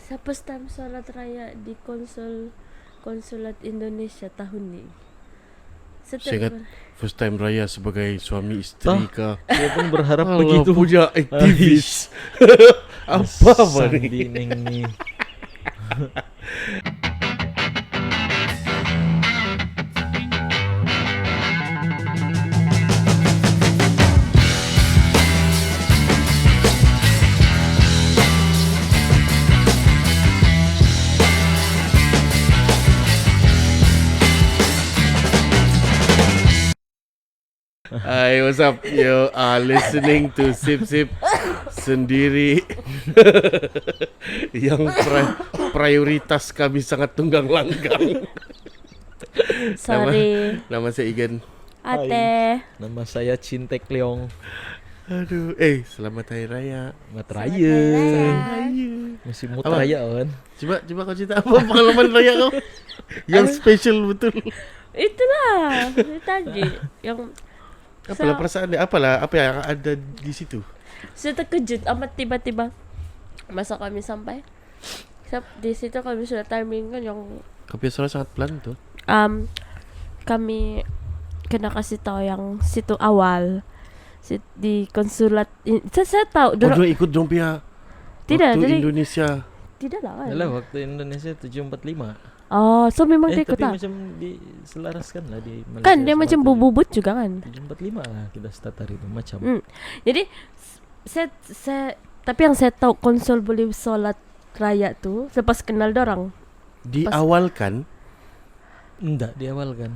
Sa first time salat raya di konsulat Indonesia tahun ni. Saya ingat first time raya sebagai suami isteri kah. Saya pun berharap Allah, begitu. punya aktivis. Apa ni? Neng ni. Hi, what's up? You are listening to Sip Sip sendiri. Yang prioritas kami sangat tunggang langgang. Sorry. Nama saya Igen. Ate. Nama saya Cintek Leong. Aduh, selamat Hari Raya. Selamat Raya. Raya. Masih mood Apa? raya kan? Coba kau cerita apa pengalaman raya kau? Yang special betul. Itulah. Itu tadi yang Apalah perasaan dia? Apa yang ada di situ? saya terkejut amat tiba-tiba masa kami sampai. Di situ kami sudah timing kan yang Kopi suara sangat pelan tuh. kami kena kasih tahu yang situ awal di konsulat. Saya tahu Kau ikut dong pihak Tidak, waktu jadi Indonesia. tidak lah kan. Yalah waktu Indonesia 745. Oh, so memang dia ikut tapi lah. macam diselaraskan lah di Malaysia. Kan dia macam bubut juga kan. 745 lah kita start hari itu macam. Jadi saya tapi yang saya tahu konsul boleh solat raya tu selepas kenal dorang. Di awal kan? Enggak, di awal kan.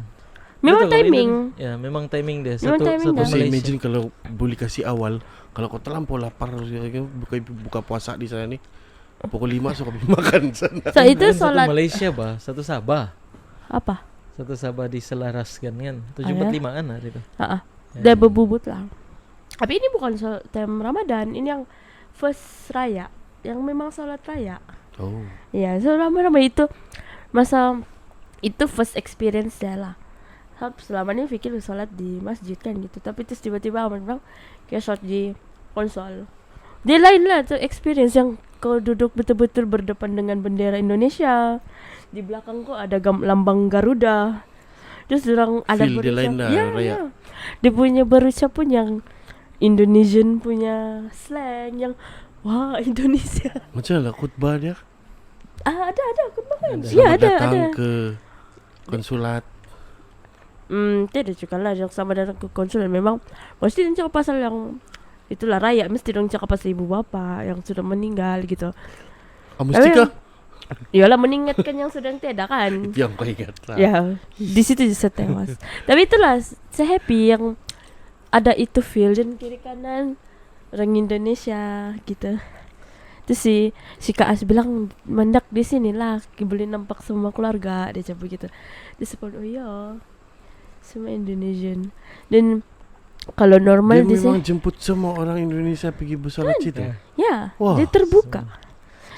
Memang Betul, kalau timing. Ya, memang timing dia. Memang timing dah. Kau Malaysia. imagine kalau boleh kasih awal. Kalau kau terlampau lapar buka puasa di sana ni, pukul 5 so kau pergi makan sana. So itu Kan solat satu Malaysia bah, satu Sabah. apa? Satu Sabah diselaraskan kan. 745 kan hari itu. Heeh. Ya. Dia berbubut lah. Tapi ini bukan solat time Ramadan, ini yang first raya, yang memang solat raya. Oh. Ya, so ramai-ramai itu masa itu first experience saya lah. Selama ni fikir solat di masjid kan gitu, tapi terus tiba-tiba Ahmad bilang kayak solat di konsol. Dia lain lah tuh experience yang kau duduk betul-betul berdepan dengan bendera Indonesia. Di belakang kau ada lambang Garuda. Terus orang ada Feel dia lain lah raya. Dia punya berucap pun yang Indonesian punya slang yang wah Indonesia. Macam lah khutbah dia. Ada khutbah kan? Ada. Ya Selamat ada. datang ke konsulat. Tidak juga lah yang sama datang ke konsulat. Memang mesti dia cakap pasal yang itulah raya, mesti dong cakap pasal ibu bapa yang sudah meninggal gitu. Mesti kah? Iyalah mengingatkan yang sedang tiada kan. Itu yang kau ingat lah. Ya, di situ saya tewas. Tapi itulah saya happy yang ada itu feel dan kiri kanan orang Indonesia gitu. Terus si Kak As bilang mendak di sini lah boleh nampak semua keluarga, dia cakap begitu. Dia sebut oh ya semua Indonesian. Dan kalau normal Dia di memang sini jemput semua orang Indonesia pergi bersolat situ. ya, Wah, dia terbuka.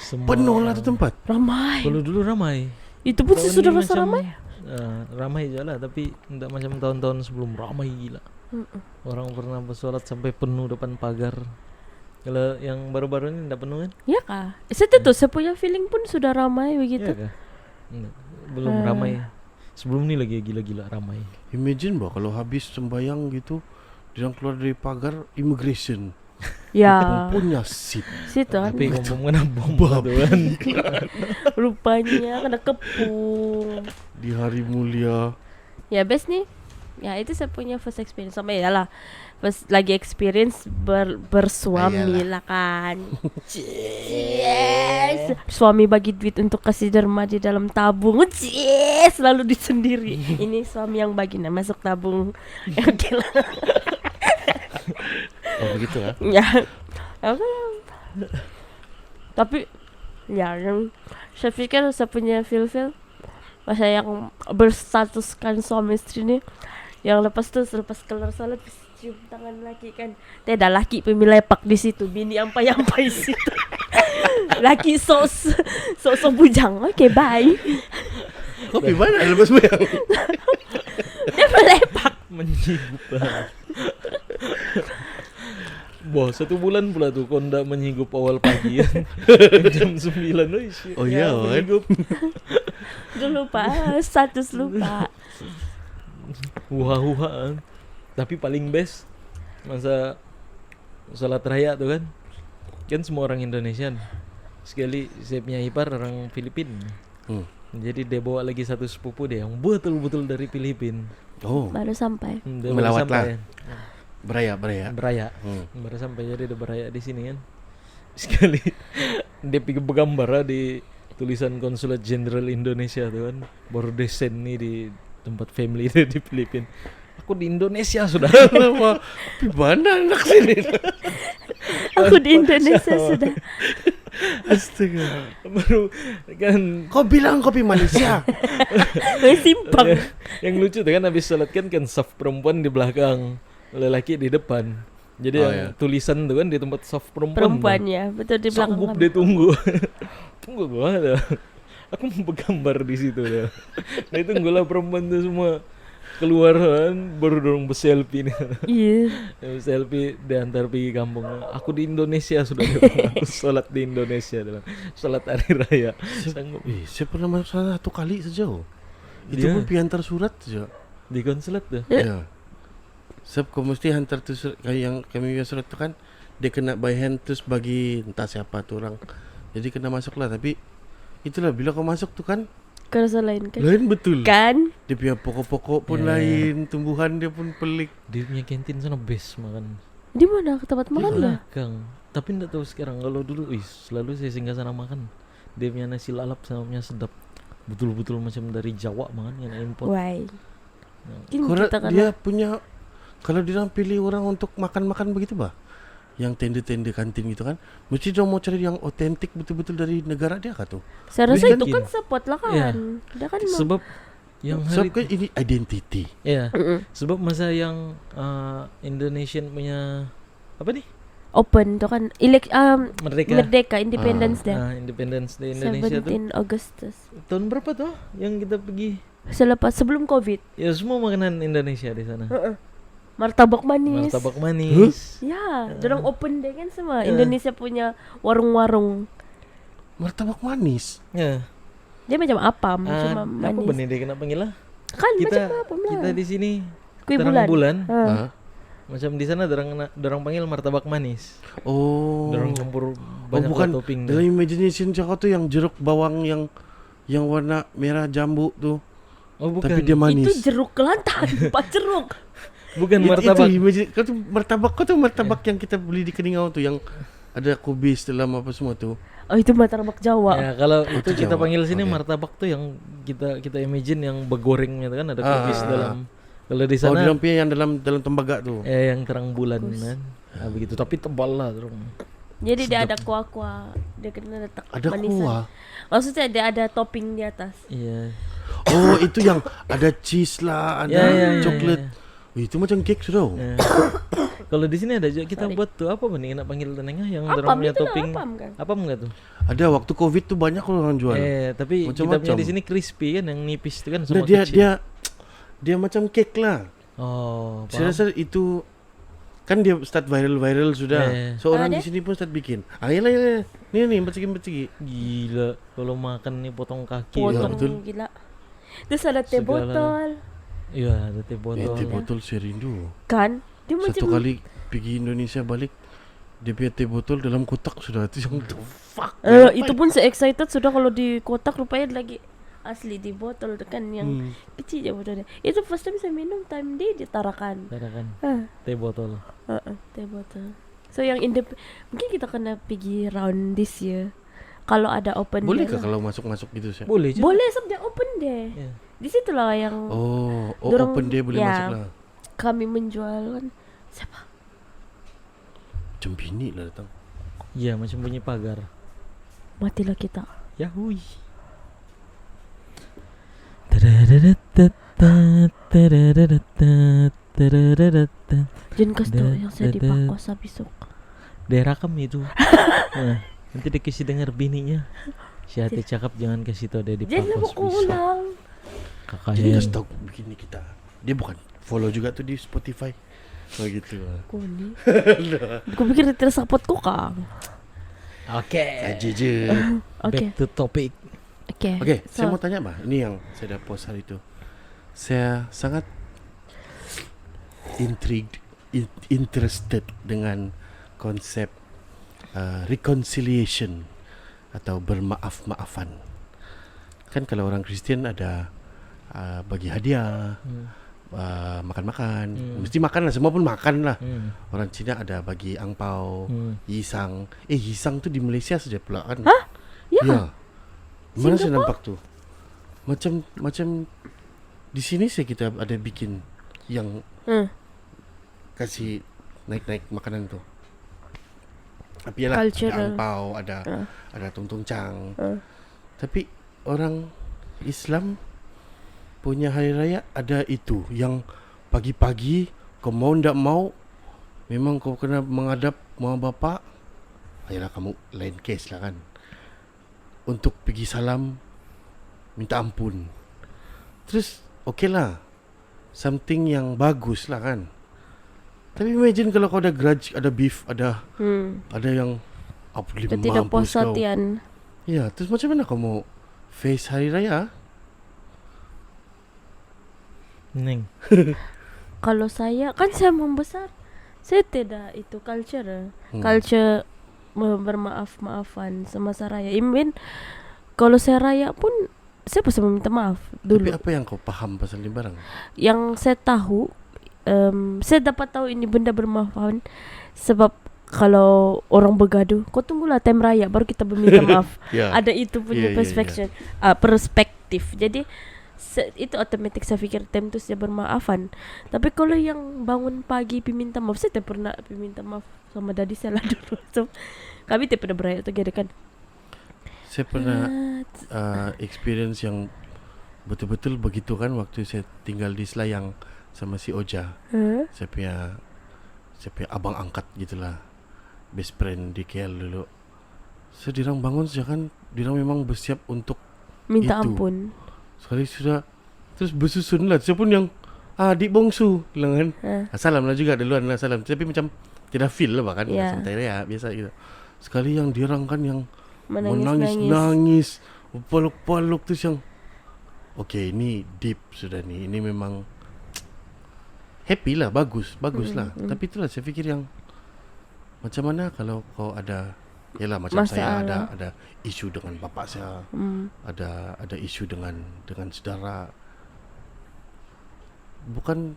Semua Penuh lah tu tempat. Ramai. Kalau dulu ramai. Itu pun Tahun sudah ni rasa macam, ramai. Ramai je lah, tapi tidak macam tahun-tahun sebelum ramai gila. Orang pernah bersolat sampai penuh depan pagar. Kalau yang baru-baru ini tidak penuh kan? Ya kah? Saya tahu saya punya feeling pun sudah ramai begitu. Iya kah? Enggak, belum ramai. Sebelum ni lagi gila-gila ramai. Imagine bah kalau habis sembayang gitu, dia keluar dari pagar immigration. Ya. Punya sip. Situ kan. Tapi ngomong kena bom tu kan. Rupanya kena kepung. Di hari mulia. Ya best nih. Ya itu saya punya first experience sama ya lah. First lagi experience bersuami lah kan. Yes. Suami bagi duit untuk kasih derma di dalam tabung. Yes, selalu disendiri. Ini suami yang bagi masuk tabung. Oke lah. Oh begitu lah. Ya. Tapi ya yang saya pikir saya punya feel masa yang berstatuskan suami istri ni, yang lepas keluar salat cium tangan laki kan, tidak laki pemilepak di situ, bini ampai situ. Laki sok bujang. Okay, bye. Kopi mana lepas bayang? Dia melepak. Menjibat. Wah, 1 bulan pula tuh kau ndak menyinggup awal pagi ya. Jam 9 Oh iya, kan? menyinggup. Udah lupa, status lupa. Wah. Tapi paling best masa salat raya tuh kan. Kan semua orang Indonesian. Sekali saya punya ipar orang Filipina. Jadi dia bawa lagi satu sepupu dia yang betul-betul dari Filipina. Oh, Baru sampai. Dia baru melawat sampai. lah. Beraya. Beraya. Baru sampai jadi dia beraya di sini kan. Sekali dia pergi bergambar di tulisan Konsulat Jenderal Indonesia tuh kan. Baru desain nih di tempat family dia di Filipina. Aku di Indonesia sudah. Wah, di mana anak sini? Aku di Indonesia sudah. Astaga. Baru kan Kau bilang kopi Malaysia. Simpang. yang lucu tuh kan habis sholat kan saf perempuan di belakang, lelaki di depan. Jadi Oh, yang ya. tulisan tuh kan di tempat saf perempuan. Perempuannya betul di belakang Sanggup kami. dia tunggu. Tunggu gua ada. Aku mau bergambar di situ dah. Nah itu tunggulah perempuan tuh semua keluar kan, baru dorong berselfie nih. Iya. Selfie diantar pergi kampung. Aku di Indonesia sudah. Aku sholat di Indonesia dalam sholat hari raya. Sanggup Saya pernah masuk sana 1 kali saja. Itu Iya. pun piantar surat saja. di konsulat tuh. Ya. Sebab kau mesti hantar tu surat, kayak yang kami punya surat tu kan dia kena by hand terus bagi entah siapa tu orang. Jadi kena masuk lah, tapi itulah bila kau masuk tu kan Kerasa lain kan? lain betul. Kan? Dia punya pokok-pokok pun Ya. lain, tumbuhan dia pun pelik. Dia punya kantin sana best makan. Di mana tempat makannya? Belakang. Tapi enggak tahu sekarang. Kalau dulu selalu saya singgah sana makan. Dia punya nasi lalap sama punya sedap. Betul-betul macam dari Jawa makan yang import. Why? Mungkin Korang kita dia kan punya, kalau dia pilih orang untuk makan-makan begitu bah, yang tenda-tenda kantin gitu kan, mesti dia mau cari yang otentik betul-betul dari negara dia kah tu? saya rasa Dia itu kan- kan support lah kan. Iya. Dia kan Sebab yang Sebab hari kan ini identity. ya, sebab masa yang Indonesian punya apa nih? open tuh kan Merdeka Independence Day. Independence Day Indonesia tuh 17 Agustus. tahun berapa tuh yang kita pergi? Sebelum Covid. Ya semua makanan Indonesia di sana. Martabak manis. Martabak manis. Ya, dorong open day kan semua. Ya. Indonesia punya warung-warung. Martabak manis. Ya. Dia macam apam, cuma Apa manis. benih dia kena panggil lah? Kan Kita macam apam lah. kita di sini Kue terang bulan. bulan. Ah. Macam di sana dorang panggil martabak manis. Oh. Dorang campur Oh, banyak bukan topping. dalam imagination cakap tu yang jeruk bawang yang warna merah jambu tu. Oh bukan. Tapi dia manis. Itu jeruk kelantan, Pak jeruk. Bukan Itu martabak. kau tu martabak yang kita beli di Keningau tu yang ada kubis dalam apa semua tu. Oh, itu martabak Jawa. Ya kalau itu itu kita Jawa. panggil sini Oke. martabak tuh yang kita imagine yang begorengnya tuh kan ada Ah, kubis ah, dalam. Kalau di Oh, sana dalam yang dalam tembaga tu. yang terang bulan kan. Nah, begitu tapi tebal lah terus. Jadi dia ada kuah-kuah, dia kena letak Ada manisan. kuah. Maksudnya dia ada topping di atas. Iya. Oh, itu yang ada cheese lah, ada Ya. coklat. Oh, itu macam cake sudah. Ya. Kalau di sini ada juga kita Sorry. buat tuh apa benih nak panggil tenengah yang Apam dorang punya itu lah, topping. apam kan? Apam enggak tuh? Ada waktu Covid tu banyak orang jual. Tapi kita Macam-macam. punya di sini crispy kan yang nipis itu kan Nah, semua dia kecil. dia macam cake lah. Oh, Saya paham. rasa itu kan dia start viral sudah. Eh. So orang Ada? di sini pun start bikin. Yalah. Ni bercegi. Gila kalau makan nih potong kaki. Potong betul. gila. Terus ada teh Segala. botol. Iya, ada teh botol. Teh botol saya rindu. Kan? Dia Satu macam kali pergi Indonesia balik, dia punya teh botol dalam kotak sudah. Itu yang the fuck. itu pun se-excited sudah kalau di kotak rupanya lagi asli di botol kan yang kecil aja botolnya. Itu first time saya minum time di Tarakan. Tarakan. Ah, Teh botol. teh botol. So yang mungkin kita kena pergi round this year. Kalau ada open Boleh day kah lah. kalau masuk gitu saya? Boleh je. Boleh sebab dia open day. Ya. Di situ lah yang Oh, Dorang- open day boleh ya. masuk lah. kami menjual kan. Siapa? Macam bini lah datang. Iya, macam bunyi pagar. Matilah kita. Yahui. Jangan kasih tau yang saya dipakos besok. Dia rakam itu. Nah, nanti dia kasih dengar bininya. Si hati cakap jangan kasih tau dia Jangan dipakos mau bisa. ulang. Jadi Kakaknya. kasih tahu begini kita. Dia bukan follow juga tuh di Spotify. Oh gitu. Koni. Aku pikir tidak support kok Kang. Oke. Aja je. Oke. Back to topic. Oke. Saya mau tanya bah, ini yang saya dah post hari itu. Saya sangat interested dengan konsep reconciliation atau bermaaf-maafan. Kan kalau orang Kristen ada bagi hadiah, makan-makan, mesti makan lah, semua pun makan lah. Orang Cina ada bagi angpau, yisang. Yisang tu di Malaysia saja pula kan? Hah? Ya. Ya. Mana saya nampak tu? Macam di sini saya kita ada bikin yang kasih naik-naik makanan tu. Tapi yalah, ada Cultural. angpau, ada tong-tong cang. Tapi orang Islam punya hari raya ada itu yang pagi-pagi kau mau ndak mau memang kau kena menghadap mak bapak. Ayolah kamu lain case lah kan. Untuk pergi salam minta ampun. Terus okey lah. Something yang bagus lah kan. Tapi imagine kalau kau ada grudge, ada beef, ada yang apa boleh Dia tidak mampus puas kau. hatian. Ya, terus macam mana kau mau face hari raya? Neng. Kalau saya kan saya membesar, saya tidak itu culture. Culture bermaaf-maafan semasa raya. Even kalau saya raya pun saya pasti meminta maaf dulu. Tapi apa yang kau faham pasal ni barang? Yang saya tahu, saya dapat tahu ini benda bermaafan sebab kalau orang bergaduh, kau tunggulah time raya baru kita berminta maaf. Ya. Ada itu punya Ya. perspektif. Jadi itu otomatis saya fikir time tu saya bermaafan. Tapi kalau yang bangun pagi minta maaf, saya tak pernah minta maaf sama daddy saya lah dulu. So, kami tak pernah beraya together kan. Saya pernah experience yang betul-betul begitu kan waktu saya tinggal di Selayang sama si Oja. Saya punya abang angkat gitulah. Best friend di KL dulu. So dirang bangun saja kan, dirang memang bersiap untuk Minta itu. ampun. Sekali sudah terus bersusun lah. Saya pun yang adik bongsu bilang kan. Salam lah juga duluan lah salam. Tapi macam tidak feel lah bahkan Ya. santai ya biasa gitu. Sekali yang dirang kan yang Menangis. menangis, peluk-peluk terus yang okay, ini deep sudah ni. Ini memang happy lah, bagus lah. Tapi itulah saya fikir yang macam mana kalau kau ada, yalah macam saya ada isu dengan bapak saya, ada isu dengan saudara. Bukan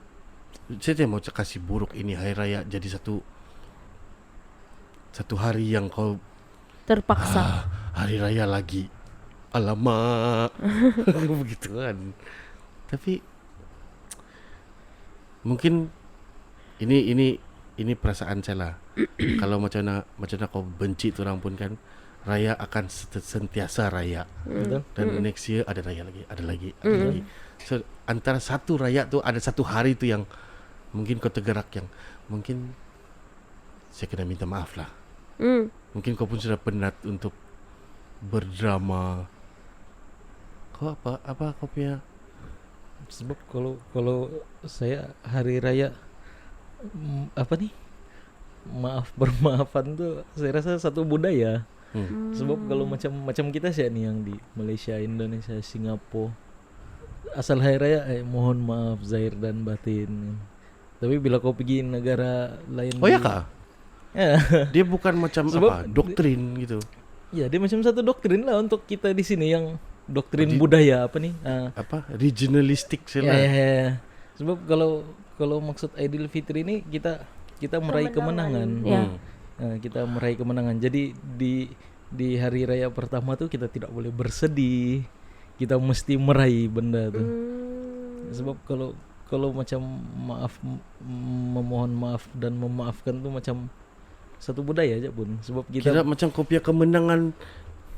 saya tidak mau kasih buruk ini hari raya jadi satu hari yang kau Terpaksa. hari raya lagi. Alamak. Begitu kan. Tapi mungkin ini perasaan saya lah. Kalau macam mana kau benci tu orang pun kan, raya akan sentiasa raya. Betul. Dan next year ada raya lagi, ada lagi. So antara satu raya tu ada satu hari tu yang mungkin kau tergerak yang mungkin saya kena minta maaf lah. Mungkin kau pun sudah penat untuk berdrama. Kau apa kau punya? Sebab kalau saya hari raya apa nih? Bermaafan tuh saya rasa satu budaya. Sebab kalau macam kita sih nih yang di Malaysia, Indonesia, Singapura, asal hari raya mohon maaf zahir dan batin. Tapi bila kau pergi negara lain, Oh ya kah? Ya. Dia bukan macam Sebab doktrin gitu. Ya, dia macam satu doktrin lah untuk kita di sini yang doktrin budaya apa nih? Regionalistik Ya, sila. ya. Sebab kalau maksud Idul Fitri ini kita meraih kemenangan. Ya. Kita meraih kemenangan. Jadi di hari raya pertama tuh kita tidak boleh bersedih. Kita mesti meraih benda tuh. Sebab kalau macam memohon maaf dan memaafkan tuh macam satu budaya aja pun. Sebab Kira macam kau punya kemenangan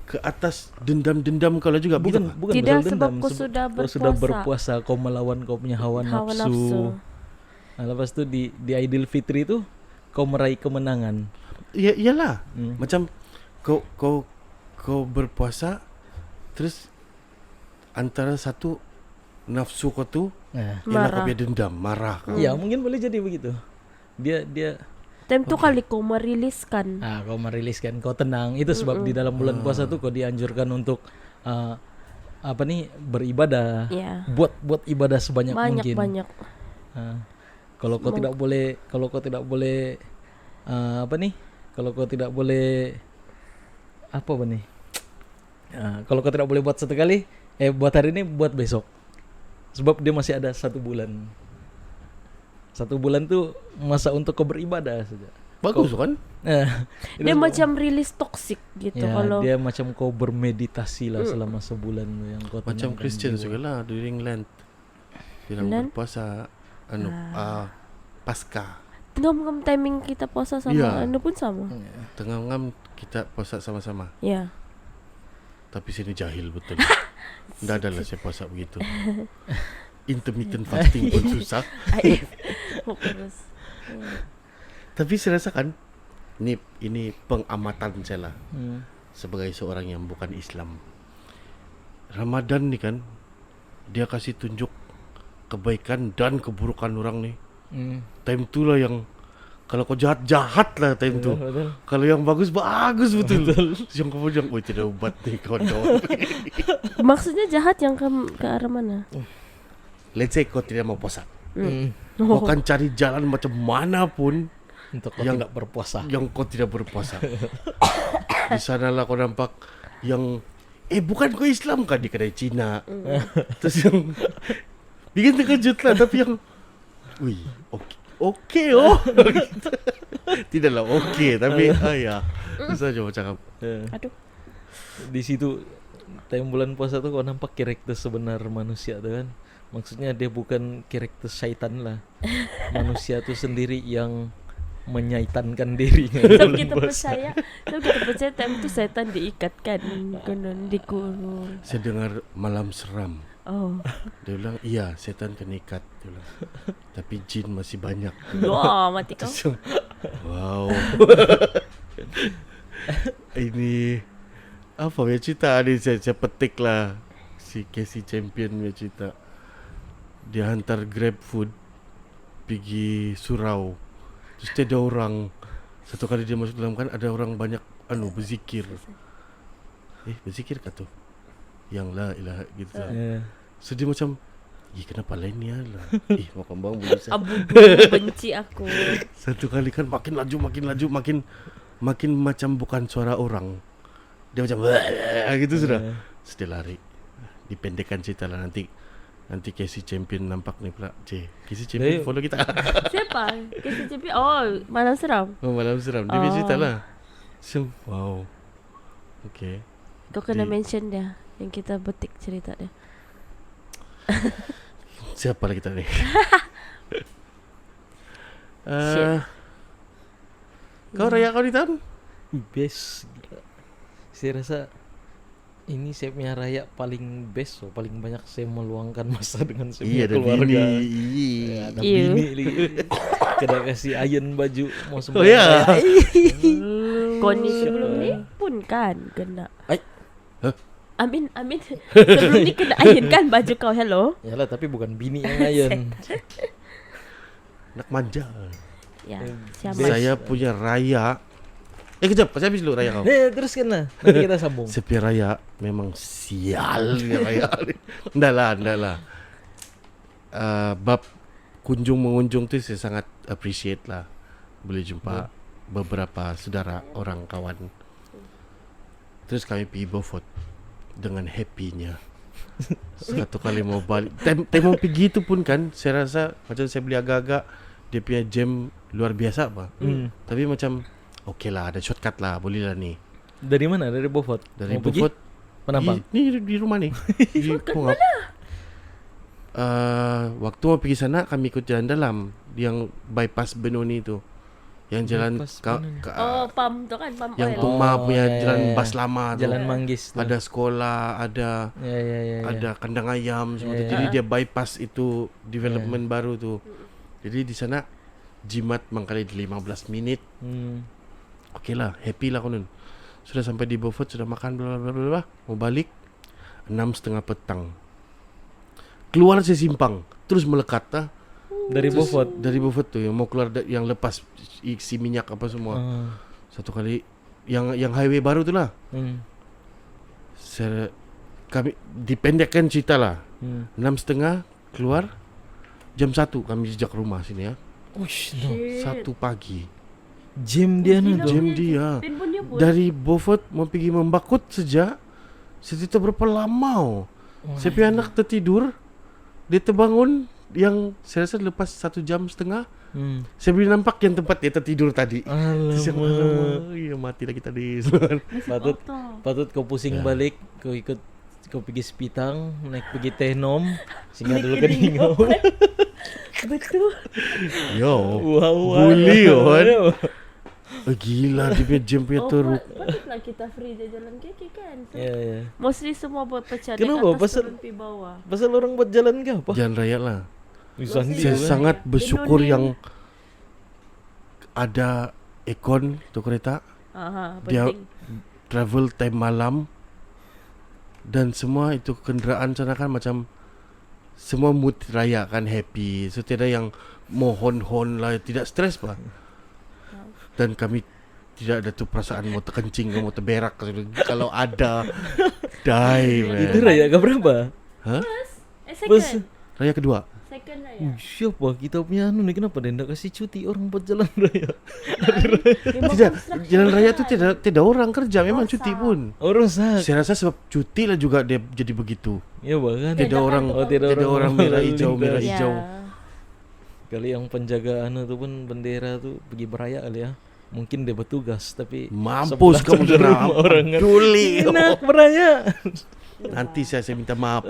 ke atas dendam-dendam kalau juga bukan Tidak, pasal sebab dendam. kau sudah kau sudah berpuasa. berpuasa, kau melawan kau punya hawa Hawa nafsu. nafsu. Nah, lepas tu di Idul Fitri tu kau meraih kemenangan. Ya iyalah. Macam kau berpuasa terus antara satu nafsu kau tu Nah, ialah kau Marah. punya dendam, marah kau. ya mungkin boleh jadi begitu. dia Time tuh kali kau meriliskan. kau meriliskan, kau tenang. Itu sebab di dalam bulan puasa tuh kau dianjurkan untuk beribadah. Ya. Buat ibadah sebanyak mungkin. Banyak. Kalau kau tidak boleh kalau kau tidak boleh kalau kau tidak boleh buat satu kali, buat hari ini, buat besok. Sebab dia masih ada 1 bulan. 1 bulan tuh masa untuk kau beribadah saja. Bagus kan? Dia macam rilis toksik gitu Ya, kalau dia macam kau bermeditasi lah selama sebulan tuh yang kau Macam tenangkan Christian jiwa. juga lah during Lent. Bilang Lent? berpuasa Pasca. ngam timing kita puasa sama Iya. anu pun sama. Tengah ngam kita puasa sama-sama. Ya. Tapi sini jahil betul. Nggak ada lah saya puasa begitu. Intermittent fasting pun susah. Terus. Tapi saya rasa kan ini pengamatan saya lah Hmm. sebagai seorang yang bukan Islam. Ramadan nih kan dia kasih tunjuk kebaikan dan keburukan orang nih. Time tu lah yang kalau kau jahat lah time tu. Betul. Kalau yang bagus betul. Yang kau bilang, "Oh, tidak ubat nih kawan-kawan." Maksudnya jahat yang ke arah mana? Let's say kau tidak mau puasa. Hmm. Kau akan cari jalan macam mana pun Untuk kau Yang- tidak berpuasa. yang kau tidak berpuasa. Di sanalah kau nampak yang bukan kau Islam kan di kedai Cina. Terus yang bikin terkejut lah, tapi yang wih, okey oh. Gitu. Tidaklah okey, tapi ya. Bisa coba cakap. Aduh. Di situ time bulan puasa tuh kau nampak karakter sebenar manusia tuh kan. Maksudnya dia bukan karakter syaitan lah. Manusia tuh sendiri yang menyaitankan dirinya. So kita percaya time itu setan diikatkan konon dikurung. Saya dengar malam seram. Oh. Dia bilang, iya setan kena ikat. Dia bilang, tapi jin masih banyak. Wah, mati kau. Terus yang, wow. Ini apa punya cerita ni saya petik lah. Si Casey Champion punya cerita. Dia hantar Grab food pergi surau. Terus dia ada orang. Satu kali dia masuk dalam kan ada orang banyak berzikir. Berzikir kah tu? Yang la ilaha gitu. So dia macam kenapa lain ni lah. Makan bang boleh saya. Abu benci aku. Satu kali kan makin laju makin macam bukan suara orang. Dia macam gitu sudah. Terus dia lari. Dipendekkan cerita lah nanti Casey Champion nampak ni pula. Casey Champion follow kita. Siapa? KCCP. Oh, malam seram. Oh, malam seram. Dia punya cerita lah. So, wow. Okay. Kau kena mention dia yang kita betik cerita dia. Siapa lah kita ni? Shit. Kau raya kau di tahun? Best. Saya rasa ini saya punya raya paling best, paling banyak saya meluangkan masa dengan saya punya Ada keluarga. bini. Ada Ew. bini lagi. Kena kasih iron baju mau semua. Oh ya. Kau ni sebelum ni pun kan kena. Huh? Amin. Sebelum ni kena iron kan baju kau. Hello. Yalah, tapi bukan bini yang iron. Nak manja. Ya, Best. siapa? Saya punya raya. Kejap, saya habis dulu raya kau. Teruskan lah. Nanti kita sambung. Saya punya raya memang sial punya raya ni. Ndak lah. Bab mengunjung tu saya sangat appreciate lah. Boleh jumpa beberapa saudara, orang kawan. Terus kami pergi Beaufort dengan happy-nya. Satu kali mau balik. Time mau pergi tu pun kan, saya rasa macam saya beli agak-agak dia punya jam luar biasa apa. Tapi macam okey lah, ada shortcut lah, boleh lah ni. Dari mana? Dari Beaufort. Dari Mau pergi? Beaufort Penampang. di rumah ni. Shortcut mana? Waktu mau pergi sana kami ikut jalan dalam yang bypass Benoni tu. Yang jalan Bypass Benoni. Oh, pam tu kan, pam yang oil. Tuma punya ya, jalan ya. bas lama tu. Jalan Manggis tu. Ada sekolah, ada Ya. ada kandang ayam semua tu. Ya. Jadi dia bypass itu development baru tu. Jadi di sana jimat mangkali 15 minit. Okey lah, happy lah konon. Sudah sampai di Beaufort, sudah makan bla bla bla bla. Mau balik 6:30 petang. Keluar saya simpang, terus melekat Dari Terus Beaufort. Dari Beaufort tuh yang mau keluar yang lepas isi minyak apa semua. Satu kali yang highway baru tu lah. Kami dipendekkan cerita lah. 6:30 keluar, jam 1 kami sejak rumah sini ya. Ush, no. 1 pagi. Jam dia Gila, tu. Jam punya dia. pin pun dia buat. Dari Beaufort mau pergi Membakut sejak cerita berapa lama. Saya punya anak tertidur, dia terbangun yang saya rasa lepas 1 jam setengah. Saya boleh nampak yang tempat dia tertidur tadi. Alamak. Iya mati lagi tadi. Patut kau pusing balik, kau pergi Sepitang, naik pergi Tehnom, singgah dulu ke Dingau. Betul. Yo, Wow. bully kan. Gila dia punya jam punya teruk. Patutlah kita free dia jalan kaki kan. So, Ya. mostly semua buat pecah Kenapa? atas Pasal- turun pi bawah. Pasal orang buat jalan ke apa? Jalan raya lah. Sandi Saya Iya. kan? sangat bersyukur Dia yang ada aircon tu kereta, Aha, dia penting. travel time malam, dan semua itu kenderaan sana kan macam semua mood raya kan, happy. So tiada yang mohon-hon lah, tidak stres pak. Dan kami tidak ada tu perasaan mau terkencing ke mau terberak ke. Kalau ada die Itu man. raya ke berapa? Hah? Second. Raya kedua. Second lah ya. Siapa kita punya anu ni, kenapa dia nak kasih cuti orang buat jalan raya? Tidak, jalan raya tu tidak orang kerja, memang cuti pun. Orang sak. Saya rasa sebab cuti lah juga dia jadi begitu. Ya bahkan Tidak orang tidak orang merah lalu hijau lintas. merah Ya. hijau. Kali yang penjaga anu tu pun bendera tu pergi beraya kali ya. Mungkin dia bertugas tapi Mampus sebelah kamu tu geram. rumah orang kan. Peduli. Enak beraya. Nanti saya minta maaf.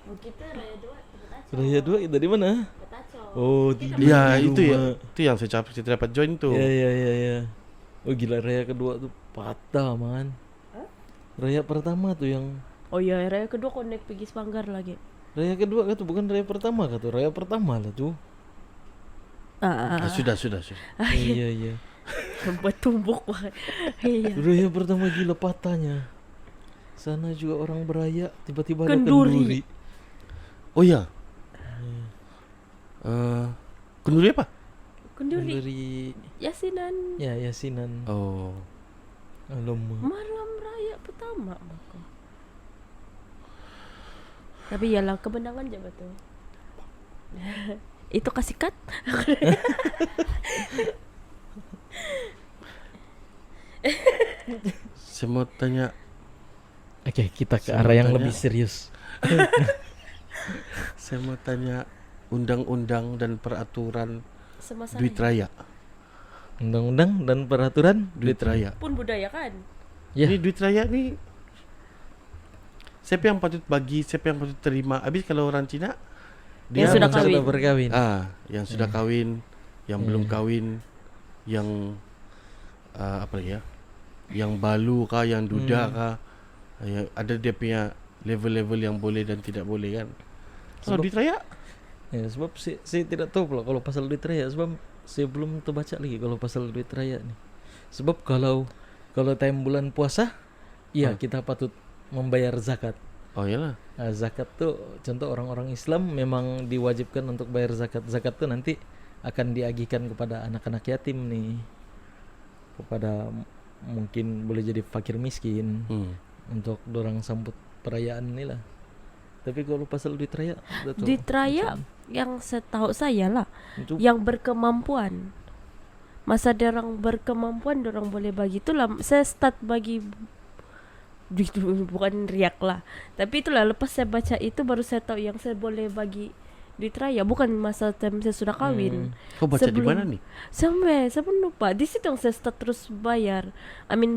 Oh, kita raya dua tempat aco. Raya 2 kita di mana? Tempat aco. Oh, di Ya di itu ya, rumah. itu yang saya dapat join tu. Ya. Oh gila, raya kedua tu patah man. Raya pertama tu yang Oh iya, raya kedua kau naik pergi Semanggar lagi. raya kedua kan tu bukan raya pertama kan tu. Raya pertama lah tu. Sudah. Iya. Bertumbuk banget. Iya. Raya pertama gila patahnya. Sana juga orang beraya, tiba-tiba ada Kenduri. kenduri. Oh ya. Kenduri apa? Kenduri. Kenduri Yasinan. ya Yasinan. Oh. Alamak. Malam raya pertama maka. Tapi yalah kemenangan je betul. Itu kasih cut. Saya mau tanya, Oke, kita ke Saya arah yang tanya. lebih serius. undang-undang dan peraturan Semasa duit raya. Undang-undang dan peraturan Duit raya. pun budaya kan. Ya. Ini duit raya ni siapa yang patut bagi, siapa yang patut terima. Habis kalau orang Cina dia Yang sudah macam- kahwin. Sudah berkahwin. yang sudah kahwin, yang belum kahwin, yang apa lagi ya? Yang balu kah, yang duda kah? Yang ada dia punya level-level yang boleh dan tidak boleh kan. Kalau Sebab- duit raya Ya, sebab saya tidak tahu pula kalau pasal duit raya, sebab saya belum terbaca lagi kalau pasal duit raya nih. Sebab kalau time bulan puasa, iya kita patut membayar zakat. oh iyalah. Nah, zakat tuh contoh orang-orang Islam memang diwajibkan untuk bayar zakat. Zakat tuh nanti akan diagihkan kepada anak-anak yatim nih. Kepada mungkin boleh jadi fakir miskin untuk dorang sambut perayaan ni lah. Tapi kalau pasal duit raya, tak tahu. Duit raya yang setahu saya lah, Itu yang berkemampuan. Masa dorang berkemampuan dorang boleh bagi. Itulah saya start bagi duit, bukan riak lah. Tapi itulah lepas saya baca itu baru saya tahu yang saya boleh bagi duit raya, bukan masa time saya sudah kahwin. Kau baca di Sebelum- mana nih? Saya pun lupa. Di situ yang saya start terus bayar.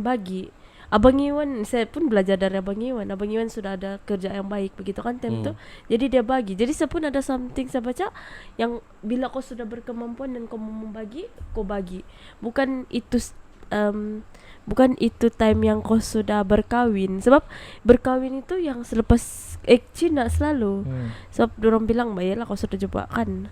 Bagi. Abang Iwan, saya pun belajar dari Abang Iwan. Abang Iwan sudah ada kerja yang baik begitu kan time tu. Jadi dia bagi. Jadi saya pun ada something saya baca yang bila kau sudah berkemampuan dan kau mau membagi, kau bagi. Bukan itu time yang kau sudah berkahwin. Sebab berkahwin itu yang selepas Cina selalu. Sebab dorang bilang bayarlah kau sudah jumpa kan.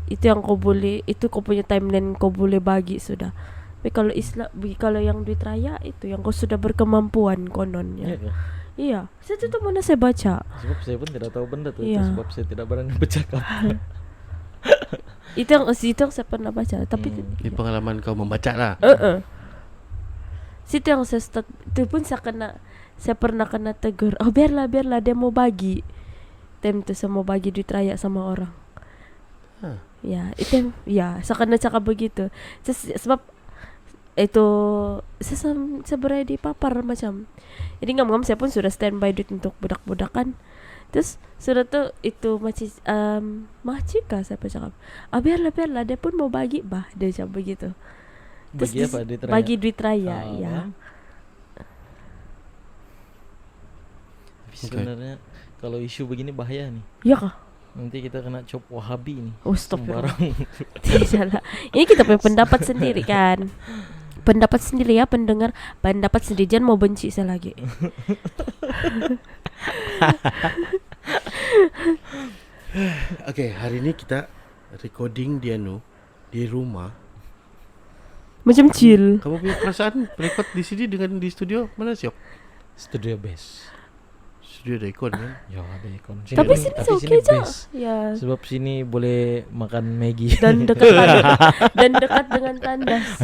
Itu yang kau boleh, itu kau punya timeline kau boleh bagi sudah. Tapi kalau Islam, kalau yang duit raya itu yang kau sudah berkemampuan kononnya. ya, Iya, saya tuh mana saya baca. Sebab saya pun tidak tahu benda tuh. Iya. Itu sebab saya tidak berani bercakap. Itu yang saya pernah baca. Tapi Ini pengalaman kau membaca lah. Situ yang itu pun saya pernah kena tegur. Oh biarlah dia mau bagi. Tem tuh saya mau bagi duit raya sama orang. Hah. Ya itu ya saya kena cakap begitu. Sebab itu saya berada di papar macam. Jadi ngam-ngam saya pun sudah standby duit untuk budak-budakan. Terus sudah tuh itu macika saya cakap. Biarlah dia pun mau bagi dia cakap begitu. Terus Bagi apa? Duit raya? bagi duit raya, Oh. ya. Tapi sebenarnya kalau isu begini bahaya nih. Ya kah? Nanti kita kena cop Wahabi nih. Oh stop ya. Sembarang. Tidak lah. Ini kita punya pendapat sendiri kan. Pendapat sendiri ya pendengar. Pendapat sendiri, jangan mau benci saya lagi. Oke, hari ini kita recording di rumah. Macam chill. Kamu punya perasaan record di sini dengan di studio mana sih? Studio best. Studio ada ikon kan? Ya ada ikon. Tapi sini oke aja. best. Ya. Sebab sini boleh makan Maggi. Dan dekat dengan tandas.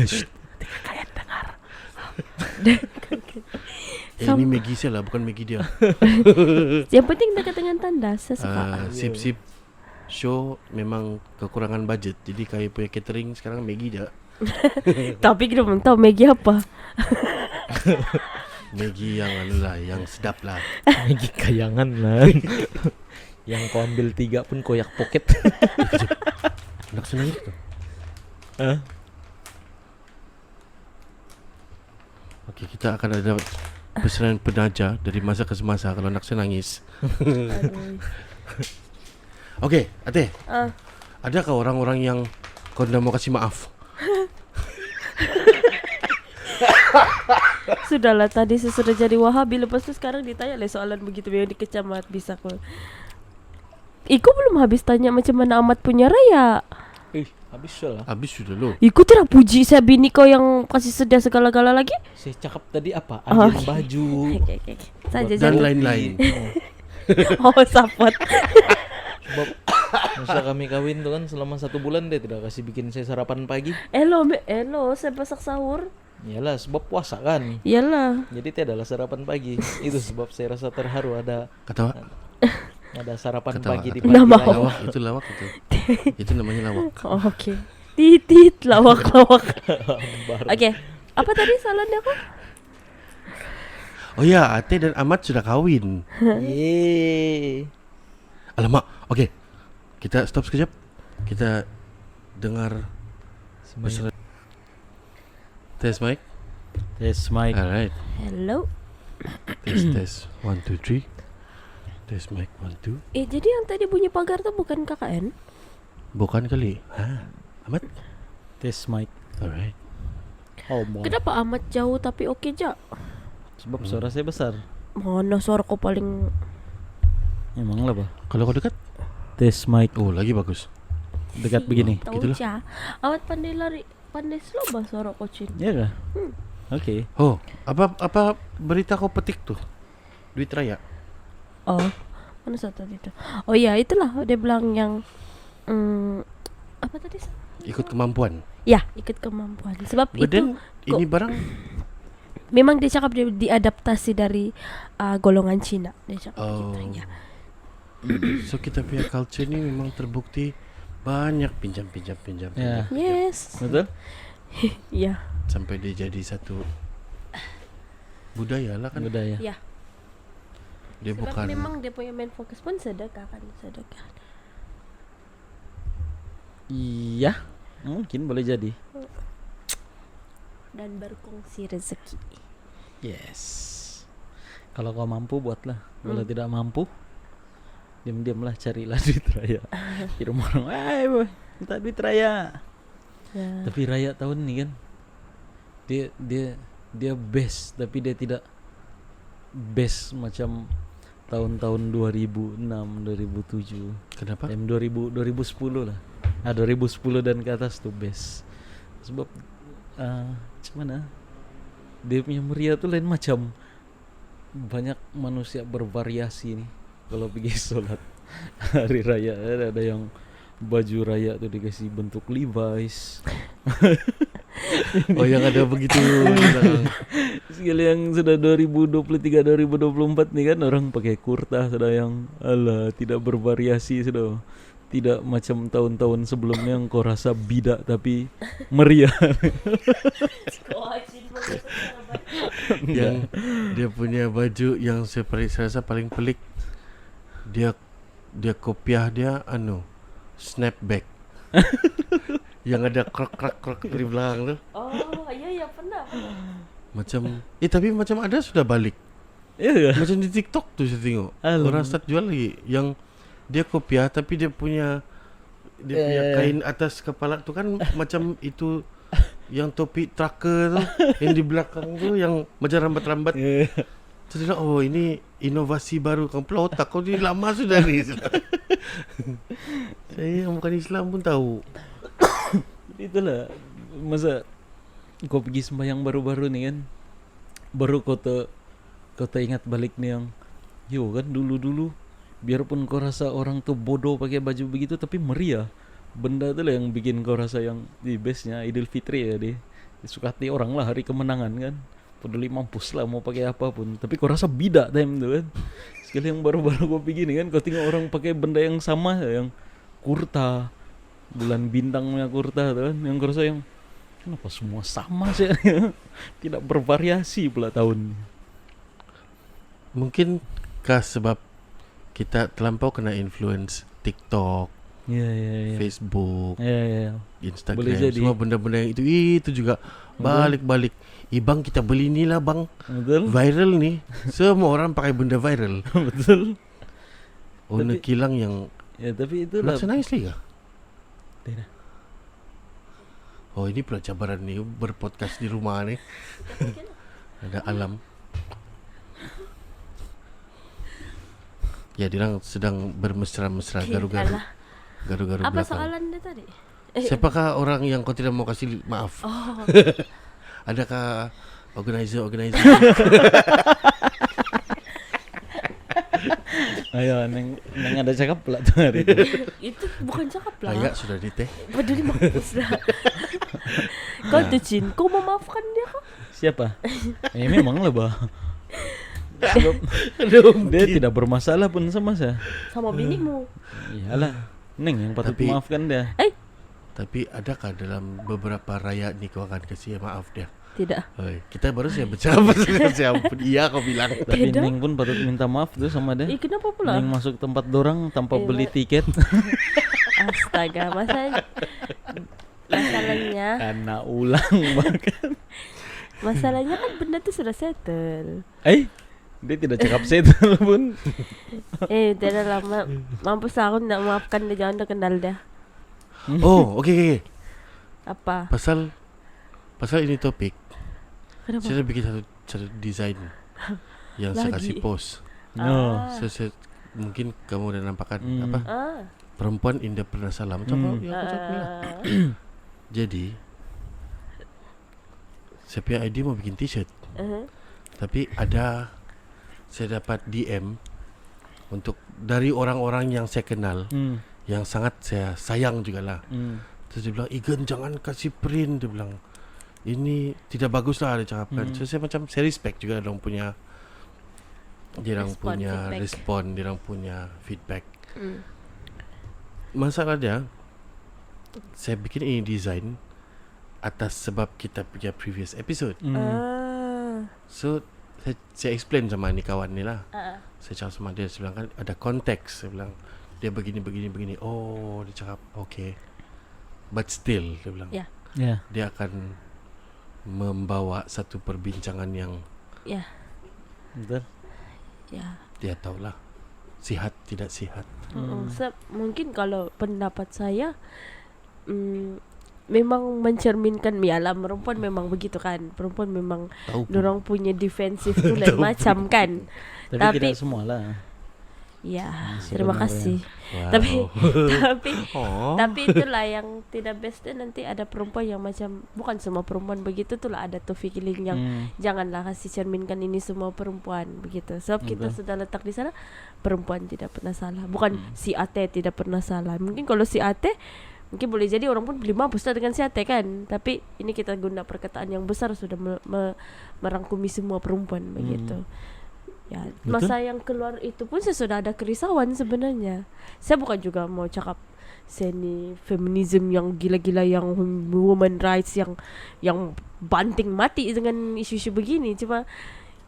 Kalian dengar. Ini Maggie saya lah, bukan Maggie dia. Yang penting dekat dengan tandas. Saya suka. Sip show memang kekurangan budget. Jadi kayak punya catering sekarang Maggie je. Tapi kita belum tahu Maggie apa. Maggie yang yang sedap lah. Maggi kayangan lah. Yang kau ambil 3 pun koyak pocket. Nak senang itu. Okey, kita akan ada pesanan penaja dari masa ke semasa kalau nak senangis. Okey, Ate. Adakah orang-orang yang kau tidak mau kasih maaf? Sudahlah, tadi saya sudah jadi Wahabi. Lepas tu sekarang ditanya lah soalan begitu yang dikecamat bisa kok. Iku belum habis tanya macam mana Amat punya raya. Habis lah. Habis sudah lo. Iku tidak puji saya bini kau yang kasih sedia segala-gala lagi. Saya cakap tadi apa? Ambil baju. Okay. Saja Dan jangan. lain-lain. Oh sapot. Sebab masa kami kawin tuh kan selama 1 bulan dia tidak kasih bikin saya sarapan pagi. Elo, saya masak sahur. Iyalah sebab puasa kan. Iyalah. Jadi itu adalah sarapan pagi. Itu sebab saya rasa terharu ada Ketawa. sarapan Ketawa, pagi di ketawa. pagi. Nama raya. Lawak itu lawak itu. Itu namanya lawak. Oh, oke. Titit lawak. Baru. Oke. Apa tadi salahnya kok? Oh ya, Ate dan Amat sudah kawin. Yeay. Alamak. Okey. Kita stop sekejap. Kita dengar pesanan. Test mic. Yes, Mike. Alright. Hello. Test 1 2 3. Test mic 1 2. Jadi yang tadi bunyi pagar tuh bukan KKN? Bukan kali. Amat. Tes Mike. Alright. Oh, mau. Kenapa Amat jauh tapi oke ja? Sebab suara saya besar. Mana suara kau paling Emang lah, Pak. Kalau kau dekat, Tes Mike. oh lagi bagus. Dekat begini. tahu Gitulah. ja. Amat pandai lari, pandai slow bah suara kocin. Iya kah? Oke. Oh, apa berita kau petik tuh? Duit raya. Oh, mana satu itu? Oh iya, itulah dia bilang yang apa tadi? Ikut kemampuan. Ya, ikut kemampuan. Sebab Badan itu ini barang memang dia cakap dia diadaptasi dari golongan Cina. Dia cakap Oh. gitu ya. So kita punya culture ni memang terbukti banyak pinjam. Ya. Yes. Betul? Iya. Sampai dia jadi satu budaya lah kan. Budaya. Ya. Dia Sebab bukan memang dia punya main fokus pun sedekah kan, sedekah. Iya. Mungkin boleh jadi. Dan berkongsi rezeki. Yes. Kalau kau mampu buatlah. Kalau tidak mampu, diam-diamlah carilah duit raya. Di rumah orang, boy, minta duit raya. Ya. Tapi raya tahun ini kan, dia best, tapi dia tidak best macam tahun-tahun 2006, 2007. kenapa? 2010 lah. 2010 dan ke atas tuh best. Sebab macam mana? Dia punya meriah tuh lain macam. banyak manusia bervariasi nih kalau pergi sholat hari raya. Ada yang baju raya tuh dikasih bentuk Levi's. Oh yang ada begitu bilang. Sekali yang sudah 2023 2024 nih kan orang pakai kurta, sudah yang ala tidak bervariasi, sudah tidak macam tahun-tahun sebelumnya yang kau rasa bidak tapi meriah. Yang dia punya baju yang saya rasa paling pelik, dia kopiah dia snapback. Yang ada krok di belakang tuh. Oh iya pernah. Macam tapi macam ada sudah balik. Iya. Macam di TikTok tuh saya tengok. Orang start jual lagi yang dia kopiah tapi dia punya kain atas kepala tu kan macam itu yang topi trucker tu yang di belakang tu yang macam rambat-rambat. Terus dia, oh ini inovasi baru. Kau otak kau ni lama sudah ni. Saya yang bukan Islam pun tahu. Itulah masa kau pergi sembahyang baru-baru nih kan, baru kau ingat balik nih yang yo kan dulu biarpun kau rasa orang tuh bodoh pakai baju begitu tapi meriah. Benda itu lah yang bikin kau rasa yang di bestnya Idul Fitri ya deh. Disukati orang lah hari kemenangan kan. Peduli mampus lah mau pakai apapun. Tapi kau rasa bidak time tu kan. Sekali yang baru-baru kau pergi nih kan, kau tengok orang pakai benda yang sama, yang kurta, bulan bintangnya kurta tu kan. Yang kau rasa yang kenapa semua sama sih? Tidak bervariasi pula tahun. Mungkin sebab kita terlampau kena influence TikTok, Facebook, Instagram, boleh jadi. Semua benda-benda yang itu juga balik-balik. Bang kita beli ni lah bang. Betul. Viral ni. Semua orang pakai benda viral. Betul. Owner kilang yang tapi itulah. Laksa nangis lagi kah? Tidak. Oh ini pula cabaran ni berpodcast di rumah ni. Ada alam. Ya dia sedang bermesra-mesra garu-garu. Garu-garu Apa belakang. soalan dia tadi? Siapakah orang yang kau tidak mau kasih maaf? Oh. Adakah organizer? Ayo, neng ada cakap pula tuh hari itu. Itu bukan cakap lah. Layak sudah di teh. Peduli mampus dah. Kau tuh Cin, kau memaafkan dia kah? Siapa? Memang lah bah. Dia tidak bermasalah pun sama saya. Sama binimu. Iyalah, neng yang patut maafkan dia. Tapi adakah dalam beberapa raya ni kau akan kasih maaf dia? Tidak. Kita baru saya bercakap siapa iya kau bilang. Tapi neng pun patut minta maaf tuh sama dia. Kenapa pula? Neng masuk tempat dorang tanpa beli tiket. Astaga, masalahnya Karena ulang bahkan. Masalahnya kan benda tu sudah settle. Dia tidak cakap settle pun. Tidak lama. Mampus aku nak maafkan dia, jangan dah kenal dia. Oh, okay. Apa? Pasal ini topik. Kenapa? Saya bikin satu desain yang saya kasih post. Saya mungkin kamu dah nampakkan apa? Perempuan indah pernah salah. Macam yang aku cakap lah. Jadi saya punya idea mau bikin t-shirt. Tapi saya dapat DM dari orang-orang yang saya kenal, yang sangat saya sayang jugalah. Terus dia bilang, Igan jangan kasih print. Dia bilang, ini tidak bagus lah dia cakapkan. So saya respect juga dia punya respon, dia punya feedback. Masalah dia, saya bikin ini design atas sebab kita punya previous episode. So saya explain sama ni kawan ni lah. Saya cakap sama dia, saya bilang kan ada konteks. Saya bilang dia begini. Oh dia cakap okay, but still dia bilang dia akan membawa satu perbincangan yang betul. Dia tahulah sihat tidak sihat. Mungkin kalau pendapat saya memang mencerminkan alam perempuan memang begitu kan. Perempuan memang dorang punya defensif tu lain macam kan. Tapi tidak semua lah. Ya, terima sebenarnya. kasih. Wow. Tapi tapi Oh. tapi itulah yang tidak bestnya, nanti ada perempuan yang macam, bukan semua perempuan begitu tuh lah, ada tuh feeling yang janganlah kasih cerminkan ini semua perempuan begitu. Sebab kita Betul. sudah letak di sana, perempuan tidak pernah salah. Bukan si Ate tidak pernah salah. Mungkin kalau si Ate mungkin boleh jadi orang pun beli mampus lah dengan si Ate kan. Tapi ini kita guna perkataan yang besar sudah merangkumi semua perempuan begitu. Ya, Betul. masa yang keluar itu pun saya sudah ada kerisauan sebenarnya. Saya bukan juga mau cakap saya ni feminism yang gila-gila, yang women rights yang banting mati dengan isu-isu begini. Cuma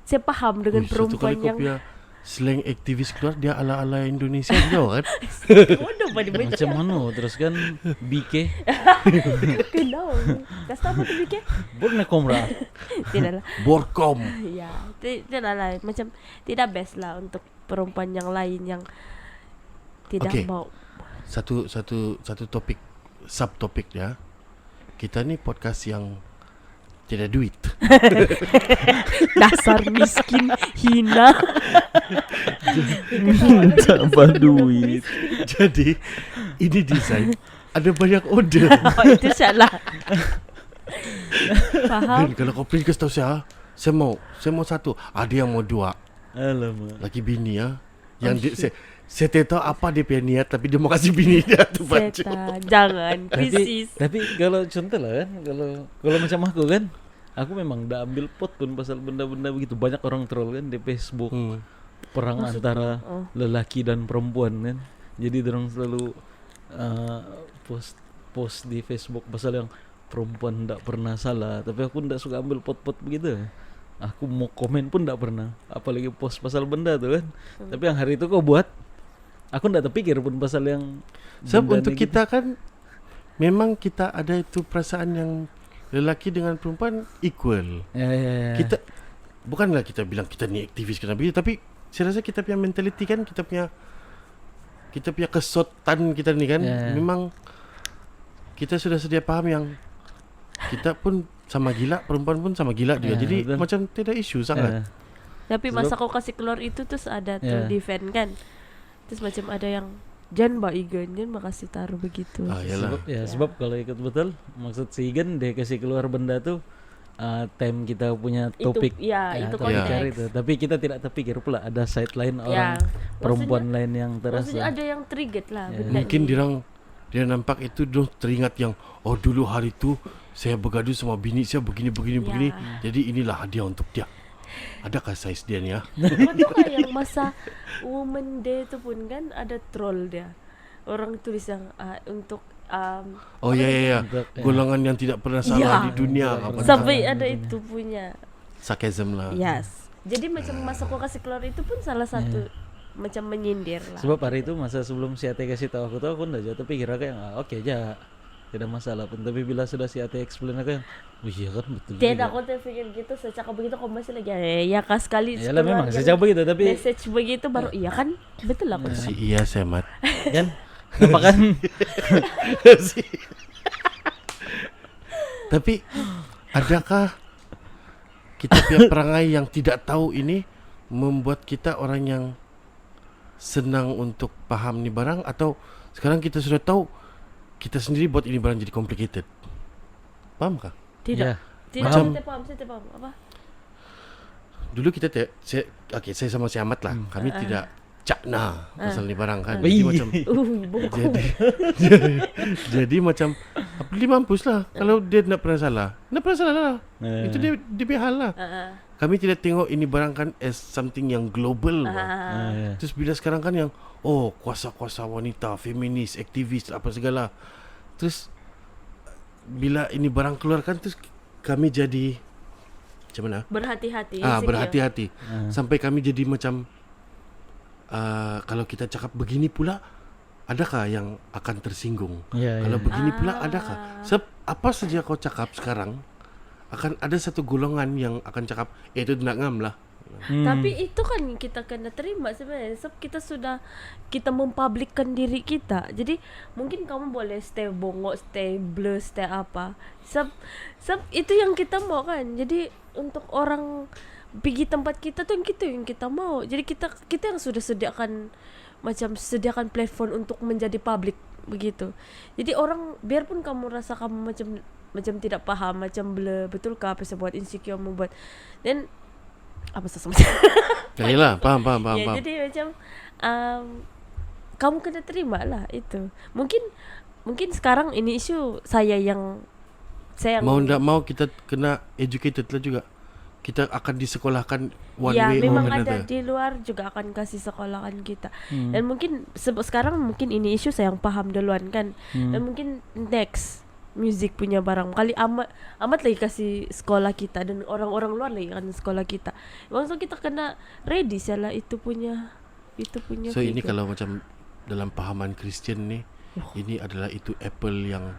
saya paham dengan Satu perempuan kali yang kau punya slang aktivis keluar, dia ala-ala Indonesia juga kan. bodoh pada Macam mana terus kan BK kenal. Kasih tahu apa tu Bike? Borne komra. Tidaklah. Borkom. Ya, tidaklah macam tidak best lah untuk perempuan yang lain yang tidak Okey. mau. Satu topik, subtopik ya. Kita ni podcast yang tidak duit. Dasar miskin hina. Tambah duit. Jadi ini desain ada banyak order. Oh, itu salah. Faham? Dan kalau kau print kasih tahu saya mau satu. Ada yang mau dua. Alamak. Laki bini ya. Yang saya tidak tahu apa dia punya niat, tapi dia mau kasih bini dia tu baju. Setan, jangan, krisis. Tapi kalau contoh lah kan, kalau macam aku kan, aku memang dah ambil pot pun pasal benda-benda begitu. Banyak orang troll kan di Facebook, perang antara lelaki dan perempuan kan. Jadi orang selalu post di Facebook pasal yang perempuan tidak pernah salah. Tapi aku tidak suka ambil pot-pot begitu. Aku mau komen pun tidak pernah, apalagi post pasal benda tu kan. Tapi yang hari itu kau buat, aku tidak terpikir pun pasal yang Sebab benda untuk ni kita kan memang kita ada itu perasaan yang lelaki dengan perempuan equal. gitu. Ya. Kita bukanlah kita bilang kita ni aktivis kena begitu, tapi saya rasa kita punya mentality kan, kita punya kesotan kita ni kan, Ya. memang kita sudah sedia paham yang kita pun sama gila, perempuan pun sama gila juga. Ya, Jadi betul. macam tidak isu sangat. Ya. Tapi masa kau kasih keluar itu terus ada tuh Ya. defend kan. Terus macam ada yang jangan mbak Igan, jangan makasih taruh begitu. Yalah. Sebab kalau ikut betul maksud si Igan dia kasih keluar benda tuh time kita punya topik. Itu topik konteks. cari itu. Tapi kita tidak terpikir pula ada side lain Ya, orang perempuan lain yang Maksudnya terasa. ada yang triggered lah Ya. benda Mungkin ni. dia nampak itu, dia teringat yang dulu hari tu saya bergaduh sama bini saya begini. Jadi inilah hadiah untuk dia. Adakah saiz dia ni ya? Betul kan yang masa Women Day tu pun kan ada troll dia. Orang tulis yang untuk Oh ya. Untuk, Golongan yang tidak pernah salah Ya. di dunia. Tidak Apa pernah sampai salah ada di itu punya. sarcasm lah. Yes. Jadi macam masa kau kasih keluar itu pun salah satu macam menyindir lah. Sebab hari itu masa sebelum si Ate kasih tahu aku ndak jatuh pikir aku yang oke aja. Tidak masalah pun. Tapi bila sudah si Ate explain aku yang iya kan betul. Tidak, juga. aku terfikir gitu, saya cakap begitu kau masih lagi ya kah sekali. Yalah memang keluar sejauh begitu tapi message begitu baru iya kan, betul lah. Si iya Semat. kan apa kan Tapi adakah kita punya perangai yang tidak tahu ini membuat kita orang yang senang untuk paham ni barang, atau sekarang kita sudah tahu kita sendiri buat ini barang jadi complicated? Faham kah? Tidak. Ya. Tidak, Macam- saya tidak paham. Apa? Dulu kita saya sama si Ahmad lah. Kami tidak cakna pasal ni barang kan. Wih. Jadi macam Buku. jadi macam beli mampus lah. Kalau dia tidak pernah salah lah. Itu dia punya hal lah. Kami tidak tengok ini barang kan as something yang global. Ya. Terus bila sekarang kan yang kuasa-kuasa wanita, feminis, aktivis apa segala. Terus bila ini barang keluar kan, terus kami jadi macam mana? Berhati-hati. Berhati-hati. Sampai kami jadi macam kalau kita cakap begini pula, adakah yang akan tersinggung? Ya, Kalau ya. begini pula adakah? Sebab apa saja kau cakap sekarang akan ada satu golongan yang akan cakap itu nak ngam lah. Tapi itu kan kita kena terima sebenarnya. Sebab kita mempublikkan diri kita. Jadi mungkin kamu boleh stay bongok, stay blur, stay apa. Sebab itu yang kita mau kan. Jadi untuk orang pergi tempat kita tuh yang kita mau. Jadi kita yang sudah sediakan macam sediakan platform untuk menjadi publik begitu. Jadi orang biarpun kamu rasa kamu macam tidak paham, macam blur, betulkah apa saya buat, insecure mau buat, dan apa sesuatu. Yalah, paham. Ya, jadi macam kamu kena terima lah itu. Mungkin sekarang ini isu saya yang Mau ndak mau kita kena educated lah juga. Kita akan disekolahkan one ya, way or memang another. ada di luar juga akan kasih sekolahkan kita. Dan mungkin sekarang mungkin ini isu saya yang paham duluan kan. Dan mungkin next music punya barang kali amat lagi kasih sekolah kita, dan orang-orang luar lagi kan sekolah kita. Maksud kita kena ready salah itu punya So ini figure. kalau macam dalam pahaman Kristian nih, ini adalah itu apple yang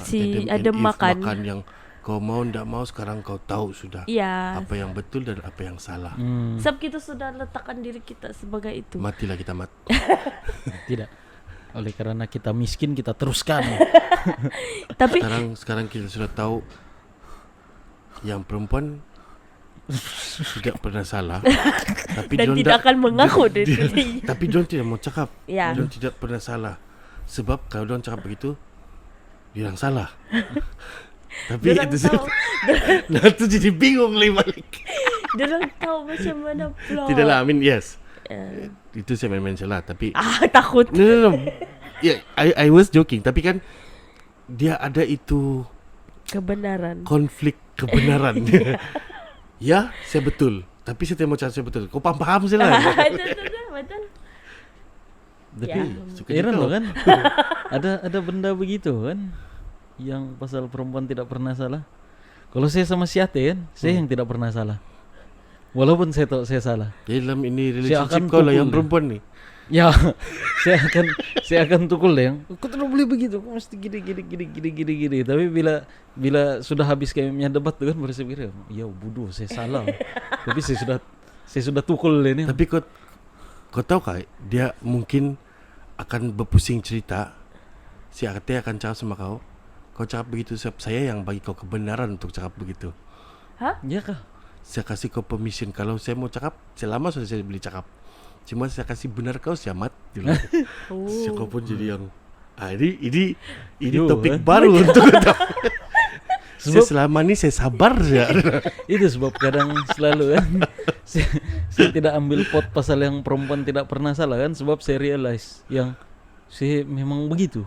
Si Adam and Adam Eve makan. yang kau mau ndak mau sekarang kau tahu sudah Iya. apa yang betul dan apa yang salah. Sebab kita sudah letakkan diri kita sebagai itu. Matilah kita Tidak. Oleh karena kita miskin kita teruskan. Tapi sekarang kita sudah tahu yang perempuan tidak pernah salah. Tapi dan diorang tidak akan mengaku tapi diorang tidak mau cakap. Ya. Diorang tidak pernah salah. Sebab kalau diorang cakap begitu, diorang salah. Tapi Diorang itu tahu. nah itu jadi bingung balik. Diorang tahu macam mana plot. Tidaklah, I mean yes. Ya. Itu saya main-main salah. Tapi Takut. no. Yeah, I was joking. Tapi kan dia ada itu Kebenaran. konflik kebenaran. Ya, saya betul. Tapi saya tidak mau cakap saya betul. Kau paham saya lah. Betul. Tapi Ya. Suka heran kau. loh kan. ada benda begitu kan, yang pasal perempuan tidak pernah salah. Kalau saya sama si Ate kan, saya yang tidak pernah salah. Walaupun saya tahu saya salah. Jadi dalam ini Saya relationship akan kau lah pukul yang dia. perempuan nih. Ya, saya akan tukul deh. Kau tidak boleh begitu. Kau mesti gini. Tapi bila sudah habis kayaknya debat tuh kan, baru saya pikir, ya bodoh, saya salah. Tapi saya sudah tukul ini. Tapi kau tahu kah, dia mungkin akan berpusing cerita. Si Ate akan cakap sama kau. Kau cakap begitu sebab saya yang bagi kau kebenaran untuk cakap begitu. Ya kah? Saya kasih kau permission. Kalau saya mau cakap, selama sudah saya beli cakap. Cuma saya kasih benar kau siamat. So, kau pun jadi yang ini Yo, topik kan? baru untuk kau tahu. Saya Sebab- selama ini saya sabar saja. Itu sebab kadang selalu kan saya tidak ambil pot pasal yang perempuan tidak pernah salah kan, sebab saya realize yang saya memang begitu.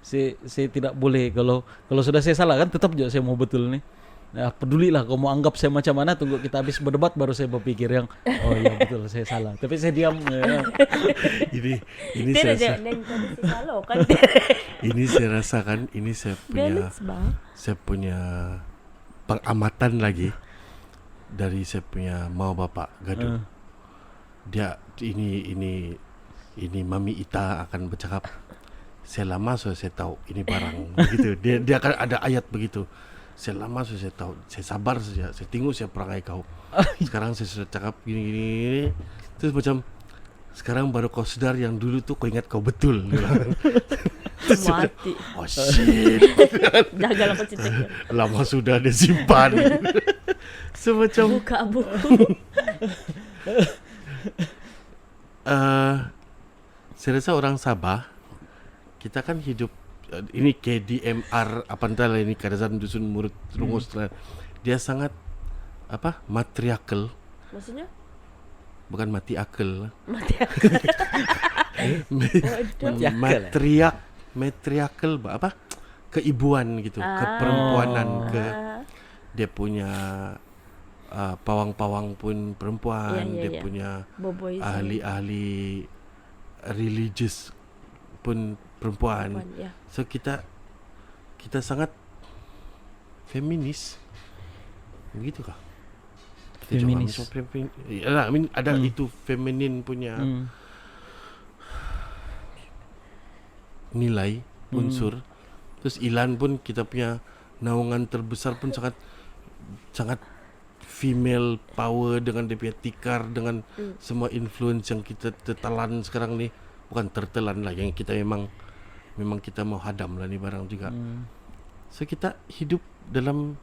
Saya tidak boleh kalau sudah saya salah kan, tetap juga saya mau betul nih. Nah, pedulilah kau mau anggap saya macam mana, tunggu kita habis berdebat baru saya berpikir yang oh iya betul saya salah. Tapi saya diam ya. ini saya rasa, kan. ini saya rasakan ini saya Balance bang. punya pengamatan lagi dari saya punya mau bapak gaduh. Dia ini Mami Ita akan bercakap. Saya lama sudah saya tahu ini barang begitu. Dia akan ada ayat begitu. Saya lama sudah saya tahu. Saya sabar saja. Saya tengok saya perangai kau. Sekarang saya sudah cakap gini. Terus macam sekarang baru kau sedar yang dulu tuh kau ingat kau betul. Mati. Oh shit. Jaga lah cerita. Lama sudah dia simpan. Semacam Buka buku. saya rasa orang Sabah, kita kan hidup ini KDMR apa entah lah, ini Kadazan Dusun Mulut Rungus lah. Dia sangat matriarkal, Maksudnya? bukan mati akal. Mati aku. Matriarkal apa? Keibuan gitu, keperempuanan, dia punya pawang-pawang pun perempuan, dia punya Boboy ahli-ahli religious pun perempuan. ya. So kita sangat feminis. Begitu kah? Kita Feminis. I mean, ada itu feminin punya nilai unsur. Terus Ilan pun kita punya naungan terbesar pun sangat female power dengan dia punya tikar, dengan semua influence yang kita tertelan sekarang ni. Bukan tertelan lah, yang kita memang kita mau hadam lah ni barang juga. So kita hidup dalam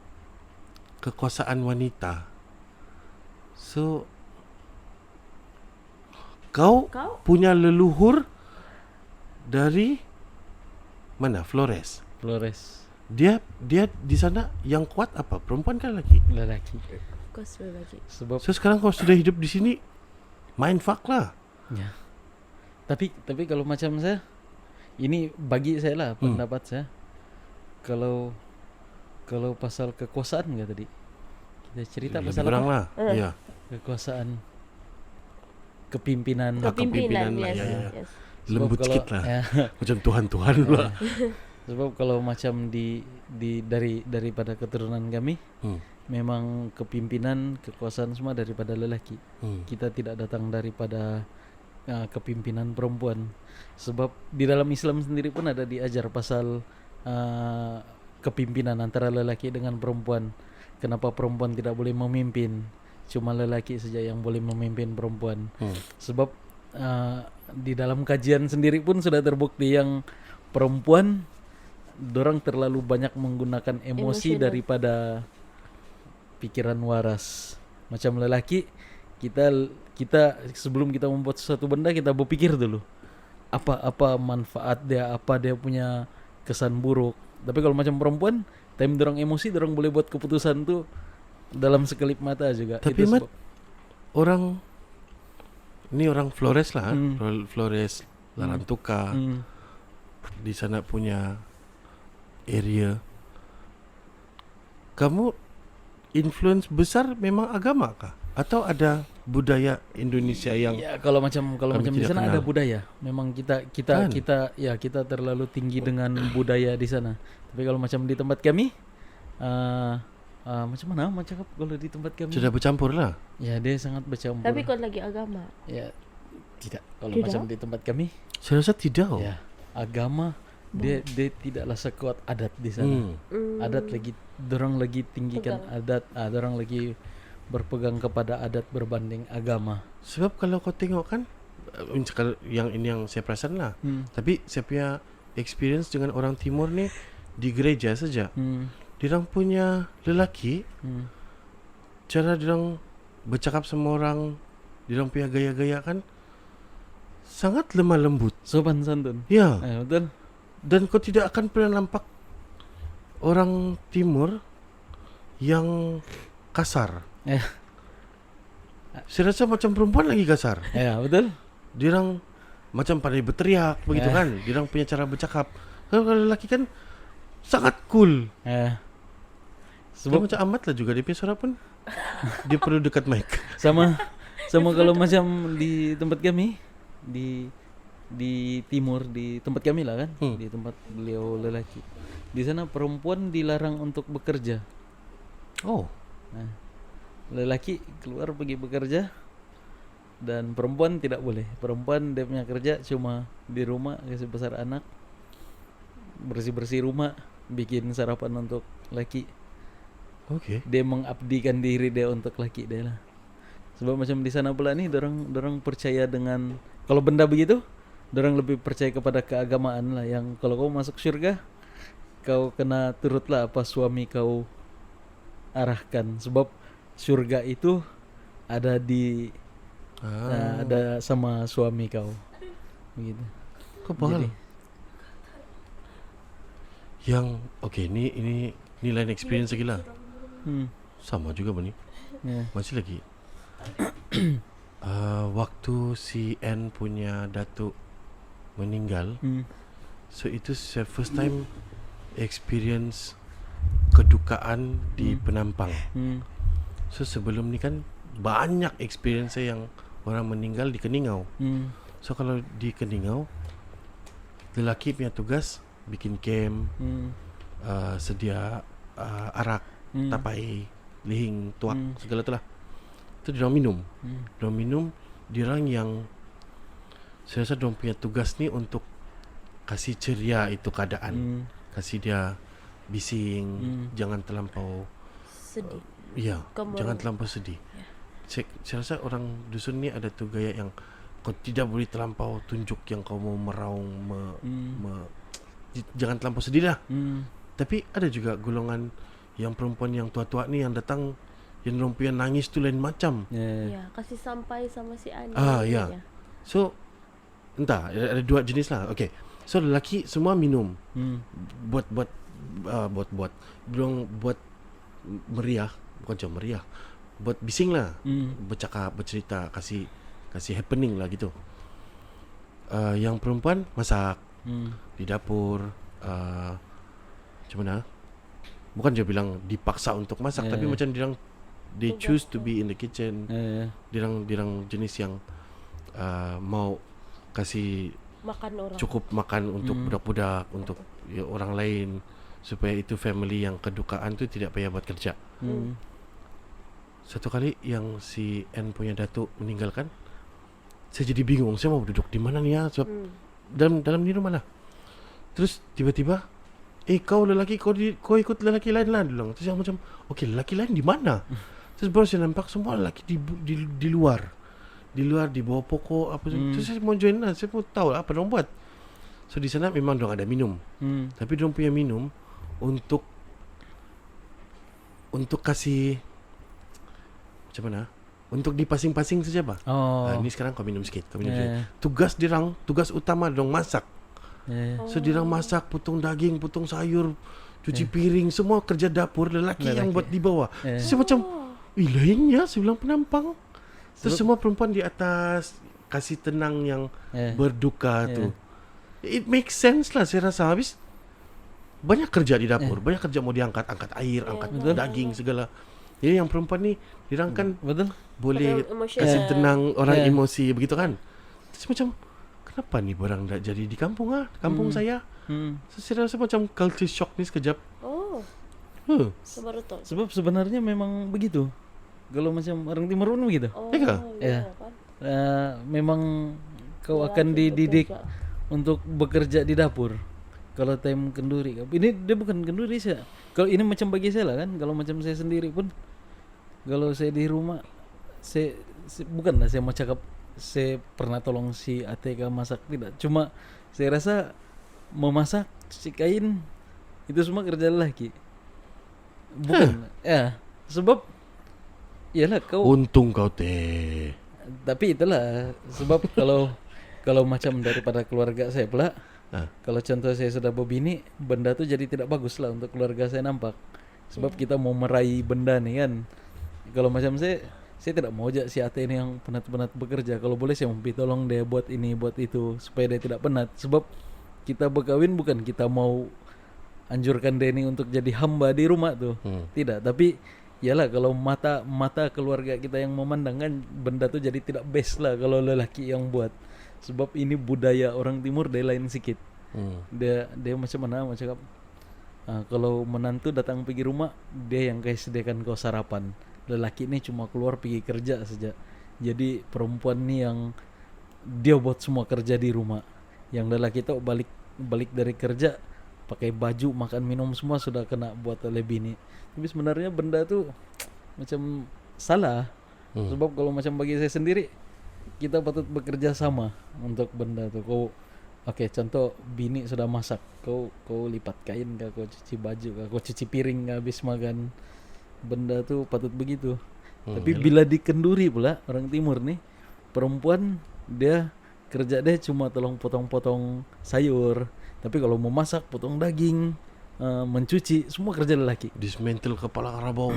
kekuasaan wanita. So Kau Kau punya leluhur dari mana? Flores. Dia di sana yang kuat apa? Perempuan kan lagi. Lelaki. kos berbagi. Sebab So sekarang kau sudah hidup di sini, main fuck lah. ya. Tapi kalau macam saya, ini bagi saya lah pendapat saya. Kalau pasal kekuasaan nggak tadi? Kita cerita Lebih pasal kurang apa? lah. Iya. Kekuasaan, kepimpinan. Kepimpinan lah, yes, ya. yes. Sebab Lembut kalau- sikit lah. ya. Macam Tuhan pula. Sebab kalau macam daripada keturunan kami, memang kepimpinan, kekuasaan semua daripada lelaki. Kita tidak datang daripada kepimpinan perempuan. Sebab di dalam Islam sendiri pun ada diajar pasal kepimpinan antara lelaki dengan perempuan. Kenapa perempuan tidak boleh memimpin? Cuma lelaki saja yang boleh memimpin perempuan. Sebab di dalam kajian sendiri pun sudah terbukti yang perempuan dorang terlalu banyak menggunakan emosi Emosional. daripada pikiran waras. Macam lelaki, kita sebelum kita membuat sesuatu benda, kita berpikir dulu apa manfaat dia, apa dia punya kesan buruk. Tapi kalau macam perempuan, time dorang emosi, dorang boleh buat keputusan tuh dalam sekelip mata juga. Tapi Itu Mat, orang Flores lah, Flores, Larantuka, di sana punya area. Kamu influence besar memang agama kah? Atau ada budaya Indonesia yang ya, kalau macam kami di tidak sana kenal. ada budaya. Memang Kan? kita terlalu tinggi dengan budaya di sana. Tapi kalau macam di tempat kami, macam mana? Macam apa kalau di tempat kami? sudah bercampur lah? Ya, dia sangat bercampur. Tapi kau lagi agama. Ya, tidak. Kalau Tidak? macam di tempat kami, Saya rasa tidak. ya agama dia tidaklah sekuat adat di sana. Adat lagi, dorang lagi tinggikan adat, dorang lagi berpegang kepada adat berbanding agama. Sebab kalau kau tengok kan, yang ini yang saya perasan lah. Tapi saya punya experience dengan orang timur ni di gereja saja. Diorang punya lelaki, cara diorang bercakap sama orang, diorang punya gaya-gaya kan sangat lemah lembut. Sopan santun. Ya. Betul. Dan kau tidak akan pernah nampak orang timur yang kasar. Ya. Saya rasa macam perempuan lagi kasar. Ya, betul. Diorang macam pandai berteriak begitu kan. Diorang punya cara bercakap. Kalau lelaki kan sangat cool. Ya. Sebab Sebab macam Ahmad lah juga, dia punya suara pun dia perlu dekat mic. sama kalau macam di tempat kami di timur, di tempat kami lah kan, di tempat beliau lelaki. Di sana perempuan dilarang untuk bekerja. Oh, Nah, lelaki keluar pergi bekerja dan perempuan tidak boleh. Perempuan dia punya kerja cuma di rumah kasih besar anak, bersih-bersih rumah, bikin sarapan untuk laki. okay. Dia mengabdikan diri dia untuk laki dia lah. Sebab macam di sana pula nih, dorang percaya dengan, kalau benda begitu, dorang lebih percaya kepada keagamaan lah. Yang kalau kau masuk syurga, kau kena turutlah apa suami kau arahkan. Sebab syurga itu ada ada sama suami kau. Begitu. Kau pahal. Yang okay, ini lain experience lagi lah. Sama juga bani. Ya. Masih lagi. Waktu si N punya datuk meninggal, so itu saya first time experience kedukaan di Penampang. So sebelum ni kan banyak experience saya yang orang meninggal di Keningau. So kalau di Keningau, lelaki punya tugas bikin camp, sedia arak, tapai, lihing, tuak, segala tu lah. Itu diorang minum. Diorang minum, diorang yang saya rasa diorang punya tugas ni untuk kasih ceria itu keadaan. Kasih dia bising, jangan terlampau Sedih. ya, Kemurung. jangan terlampau sedih. Saya rasa orang dusun ni ada tu gaya yang kau tidak boleh terlampau tunjuk yang kau mau meraung, jangan terlampau sedih lah. Tapi ada juga golongan yang perempuan yang tua-tua ni yang datang, yang diorang punya nangis tu lain macam. Ya, kasih sampai sama si Ani. Ya. So entah, ada dua jenis lah. Okay, so lelaki semua minum, buat dorang buat meriah, bukan cuma meriah, buat bising lah, bercakap, bercerita, kasih happening lah gitu. Yang perempuan masak di dapur, macam mana? Bukan dia bilang dipaksa untuk masak, tapi macam they choose to be in the kitchen. Dirang jenis yang mau kasih Makan orang. cukup makan untuk budak-budak, untuk orang lain, supaya itu family yang kedukaan tu tidak payah buat kerja. Satu kali yang si N punya datuk meninggalkan, saya jadi bingung, saya mau duduk di mana ni ya, sebab dalam ni rumah lah. Terus tiba-tiba, kau lelaki, kau ikut lelaki lain lah, dia bilang. Terus saya macam, okay, lelaki lain di mana? Terus baru saya nampak semua lelaki di luar, di bawah pokok apa. Terus saya mau join lah, saya mau tahu lah apa diorang buat. So di sana memang diorang ada minum, tapi diorang punya minum untuk kasih macam mana? Untuk dipasing-pasing saja bah. Ni sekarang kau minum sikit, kau minum sikit. Tugas utama diorang masak. So diorang masak, potong daging, potong sayur, cuci piring, semua kerja dapur lelaki yang buat di bawah. So saya macam, lainnya saya bilang penampang. Terus semua perempuan di atas kasih tenang yang berduka tu. It makes sense lah saya rasa. Habis banyak kerja di dapur, banyak kerja mau diangkat, angkat air, angkat daging segala. Jadi yang perempuan ni dirang kan boleh kasih tenang orang emosi begitu kan. Terus macam, kenapa ni barang tak jadi di kampung kampung saya. So, saya rasa macam culture shock ni sekejap. Baru tahu. Sebab sebenarnya memang begitu. Kalau macam orang timur pun begitu. Memang kau akan dididik untuk bekerja di dapur. Kalau time kenduri, ini dia bukan kenduri saya. Kalau ini macam bagi saya lah kan. Kalau macam saya sendiri pun, kalau saya di rumah, saya bukanlah saya mau cakap saya pernah tolong si ATK masak, tidak. Cuma saya rasa memasak, cuci kain itu semua kerja lelaki. Bukan. Sebab iyalah kau. Untung kau teh. Tapi itulah sebab kalau macam daripada keluarga saya pula. Kalau contoh saya sudah berbini, benda tu jadi tidak bagus lah untuk keluarga saya nampak. Sebab kita mau meraih benda ni kan. Kalau macam saya tidak mau ajak si Ate ni yang penat-penat bekerja. Kalau boleh saya mau tolong dia buat ini, buat itu, supaya dia tidak penat. Sebab kita berkahwin bukan kita mau anjurkan dia ni untuk jadi hamba di rumah tu. Tidak, tapi iyalah kalau mata keluarga kita yang memandang kan, benda tu jadi tidak best lah kalau lelaki yang buat. Sebab ini budaya orang timur dia lain sikit. Dia macam mana macam kalau menantu datang pergi rumah, dia yang kayak sediakan kau sarapan. Lelaki ni cuma keluar pergi kerja saja. Jadi perempuan ni yang dia buat semua kerja di rumah. Yang lelaki tu balik dari kerja, pakai baju, makan minum semua sudah kena buat oleh bini. Tapi sebenarnya benda tu macam salah. Sebab kalau macam bagi saya sendiri, kita patut bekerja sama untuk benda tu. Kau contoh bini sudah masak, kau lipat kain kah, kau cuci baju kah, kau cuci piring kah habis makan. Benda tu patut begitu. Tapi bila dikenduri pula orang timur ni, perempuan dia kerja dia cuma tolong potong-potong sayur. Tapi kalau mau masak, potong daging, mencuci, semua kerja lelaki. Dismantle kepala karabau.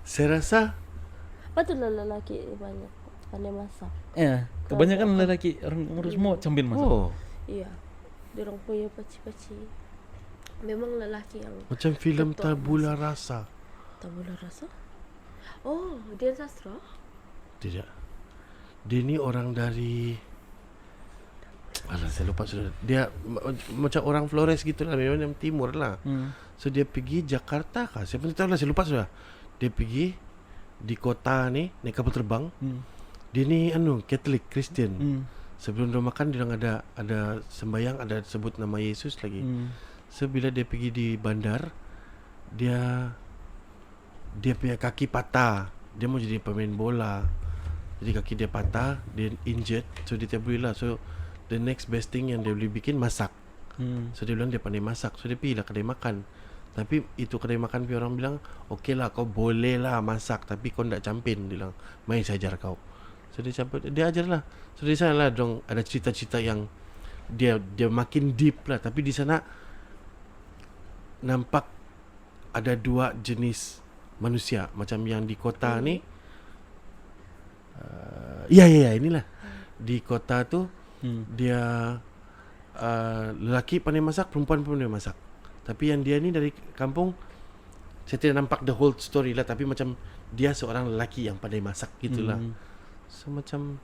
Saya rasa Betul lah lelaki banyak pandai masak. Kebanyakan lelaki orang umur semua cambin masak. Iya. Diorang punya paci-paci. Memang lelaki yang macam filem Tabula Rasa. Tabula Rasa? Oh, Dian Sastro? Tidak. Dia ni orang dari saya lupa sudah. Dia macam orang Flores gitu lah, memang timur lah. So dia pergi Jakarta kah? Saya pun tahu lah, saya lupa sudah. Dia pergi di kota ni naik kapal terbang. Dia ni Katolik Kristen. Sebelum dia makan dia ada sembahyang, ada sebut nama Yesus lagi. So bila dia pergi di bandar, dia punya kaki patah. Dia mau jadi pemain bola. Jadi kaki dia patah, dia injured. So dia tak boleh lah. So the next best thing yang dia boleh bikin masak. So dia bilang dia pandai masak. So dia pergi lah kedai makan. Tapi itu kedai makan pi orang bilang, okay lah kau boleh lah masak, tapi kau tak campin. Dia bilang, main saya ajar kau. So dia cabut, dia ajar lah. So di sana lah dong ada cerita-cerita yang dia makin deep lah. Tapi di sana nampak ada dua jenis manusia. Macam yang di kota ni, ya inilah. Di kota tu dia lelaki pandai masak, perempuan pun pandai masak. Tapi yang dia ni dari kampung, saya tidak nampak the whole story lah. Tapi macam dia seorang lelaki yang pandai masak gitulah. So macam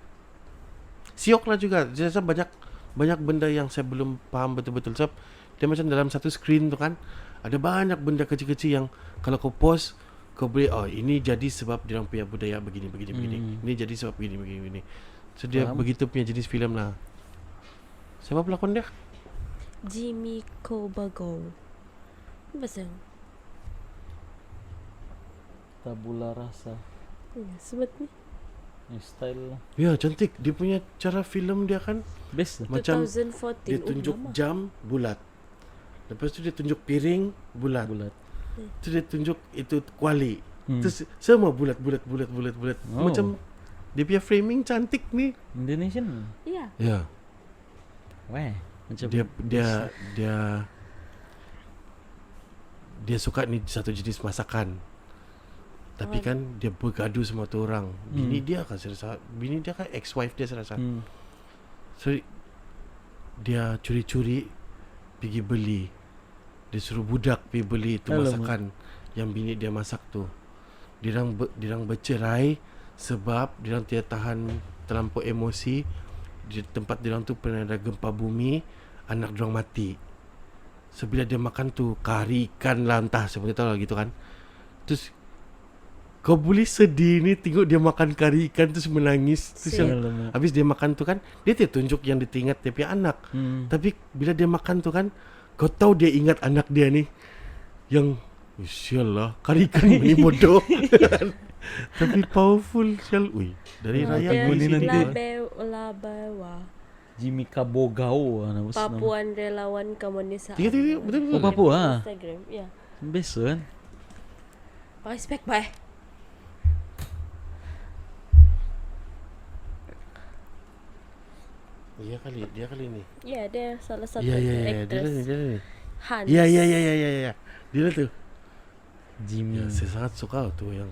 siok lah juga. Saya rasa banyak benda yang saya belum faham betul-betul. Sebab dia macam dalam satu screen tu kan, ada banyak benda kecil-kecil yang kalau kau pause, kau boleh, oh ini jadi sebab dia orang punya budaya begini. Ini jadi sebab begini. So dia begitu punya jenis filem lah. Siapa pelakon dia? Jimmy Cobago. Bahasa Tabula rasa. sebut ni. Style Ya, cantik. Dia punya cara filem dia kan best lah. macam 2014. dia tunjuk jam bulat. Lepas tu dia tunjuk piring bulat. Tu dia tunjuk itu kuali. Terus semua bulat. Oh. Macam dia punya framing cantik ni. Indonesian. Ya. Ya. Weh, macam dia suka ni satu jenis masakan. Tapi kan dia bergaduh sama tu orang. Bini dia kan ex-wife dia saya rasa. So dia curi-curi pergi beli. Dia suruh budak pergi beli itu masakan yang bini dia masak tu. Dirang bercerai sebab dirang tidak tahan terlampau emosi. Di tempat dirang tu pernah ada gempa bumi, anak dirang mati. So bila dia makan tu kari ikan lah, entah saya tahu lah gitu kan. Terus kau boleh sedih ni tengok dia makan kari ikan terus menangis. Terus yang habis dia makan tu kan, dia tidak tunjuk yang dia ingat dia punya anak. Tapi bila dia makan tu kan, kau tahu dia ingat anak dia ni yang sialah kari ikan ni bodoh. Tapi powerful sial. Ui, dari raya ni nanti. Labewa. Jimmy Kabogao Papuan Relawan Komunis. Tiga, betul. Oh, Papua. Instagram, ya. Best kan? Pakai spek, bye. Dia kali ni. Ya, dia salah satu Ya, actress. dia ni. Hans. Ya. Dia lah tu. Jimmy. Ya, saya sangat suka tu yang.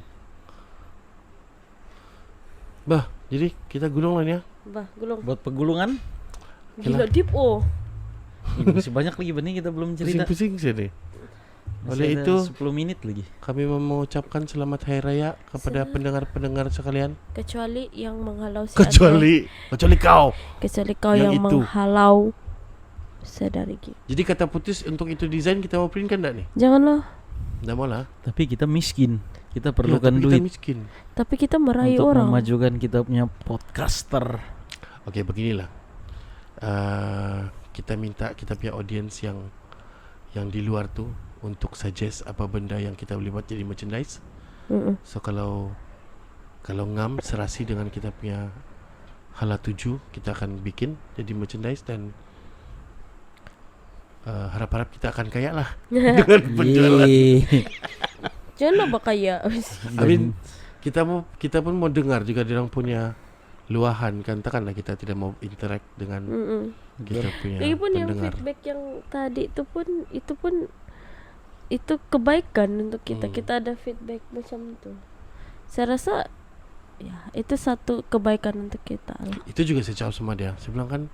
Bah, jadi kita gulung lah ni ya. Bah, gulung. Buat pegulungan? Gila deep oh. Masih banyak lagi benih kita belum cerita. Pusing-pusing saya ni. Oleh Masih itu, ada 10 menit lagi. kami mengucapkan selamat Hari Raya kepada pendengar-pendengar sekalian. Kecuali yang menghalau si Kecuali kau. Kecuali kau yang yang itu. menghalau sedari gitu. Jadi kata putus untuk itu desain kita mau print kan tak ni? Janganlah. Tak mau lah. Tapi kita miskin. Kita perlukan tapi duit kita miskin. Tapi kita meraih untuk orang. memajukan kita punya podcaster. Okey, beginilah. Kita minta kita punya audience yang di luar tu untuk suggest apa benda yang kita boleh buat jadi merchandise. So kalau ngam serasi dengan kita punya hala tuju, kita akan bikin jadi merchandise dan harap-harap kita akan kaya lah dengan penjualan. Janganlah bakaya. I mean, kita pun mau dengar juga dia orang punya luahan. Katakanlah kita tidak mau interact dengan kita punya Lagipun yang pendengar. feedback yang tadi itu pun itu kebaikan untuk kita. Kita ada feedback macam tu. Saya rasa ya itu satu kebaikan untuk kita lah. Itu juga saya cakap sama dia. Saya bilang kan,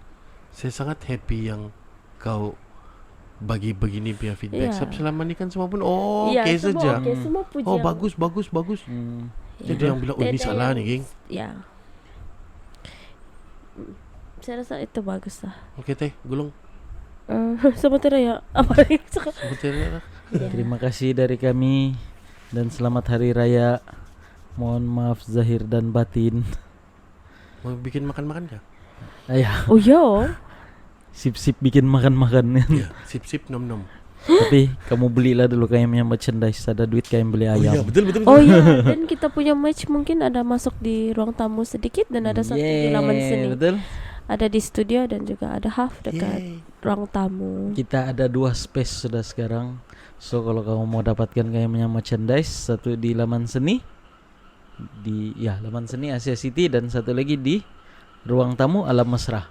saya sangat happy yang kau bagi begini punya feedback. Ya. Sebab selama ni kan semua pun Ya, okay semua saja. okay, semua pujian. Oh bagus. Jadi yang bilang ini salah ni geng. Ya. Saya rasa itu bagus lah. Okey teh, gulung. Selamat Hari Raya. Apa yang Betul lah. ya. Terima kasih dari kami dan selamat Hari Raya. Mohon maaf zahir dan batin. Mau bikin makan-makan ya? Ayah, Oh ya. sip-sip bikin makan-makan. Ya, sip-sip nom-nom. Tapi kamu belilah dulu kayaknya merchandise, ada duit kayak beli Oh ya, ayam. betul. Oh ya, dan kita punya merch mungkin ada masuk di ruang tamu sedikit dan ada satu di laman seni. Betul. Ada di studio dan juga ada half dekat Yay. ruang tamu. Kita ada 2 space sudah sekarang. So kalau kamu mau dapatkan kayaknya merchandise, satu di laman seni, di Laman Seni Asia City, dan satu lagi di Ruang Tamu Alam Mesra.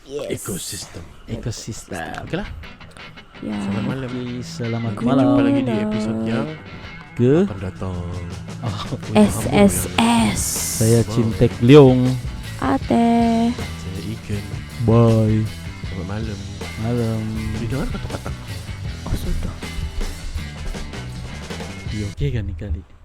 Ekosistem. Ekosistem. Oke lah. Ya. Selamat malam. Oke, selamat Kita malam. jumpa lagi di episode yang Ke akan datang. SSS. saya Cintek Leong. Ate. Saya Iken. Bye. Selamat malam. Malam. Didengar kata-kata. Oh sudah. Oke kan nih kali.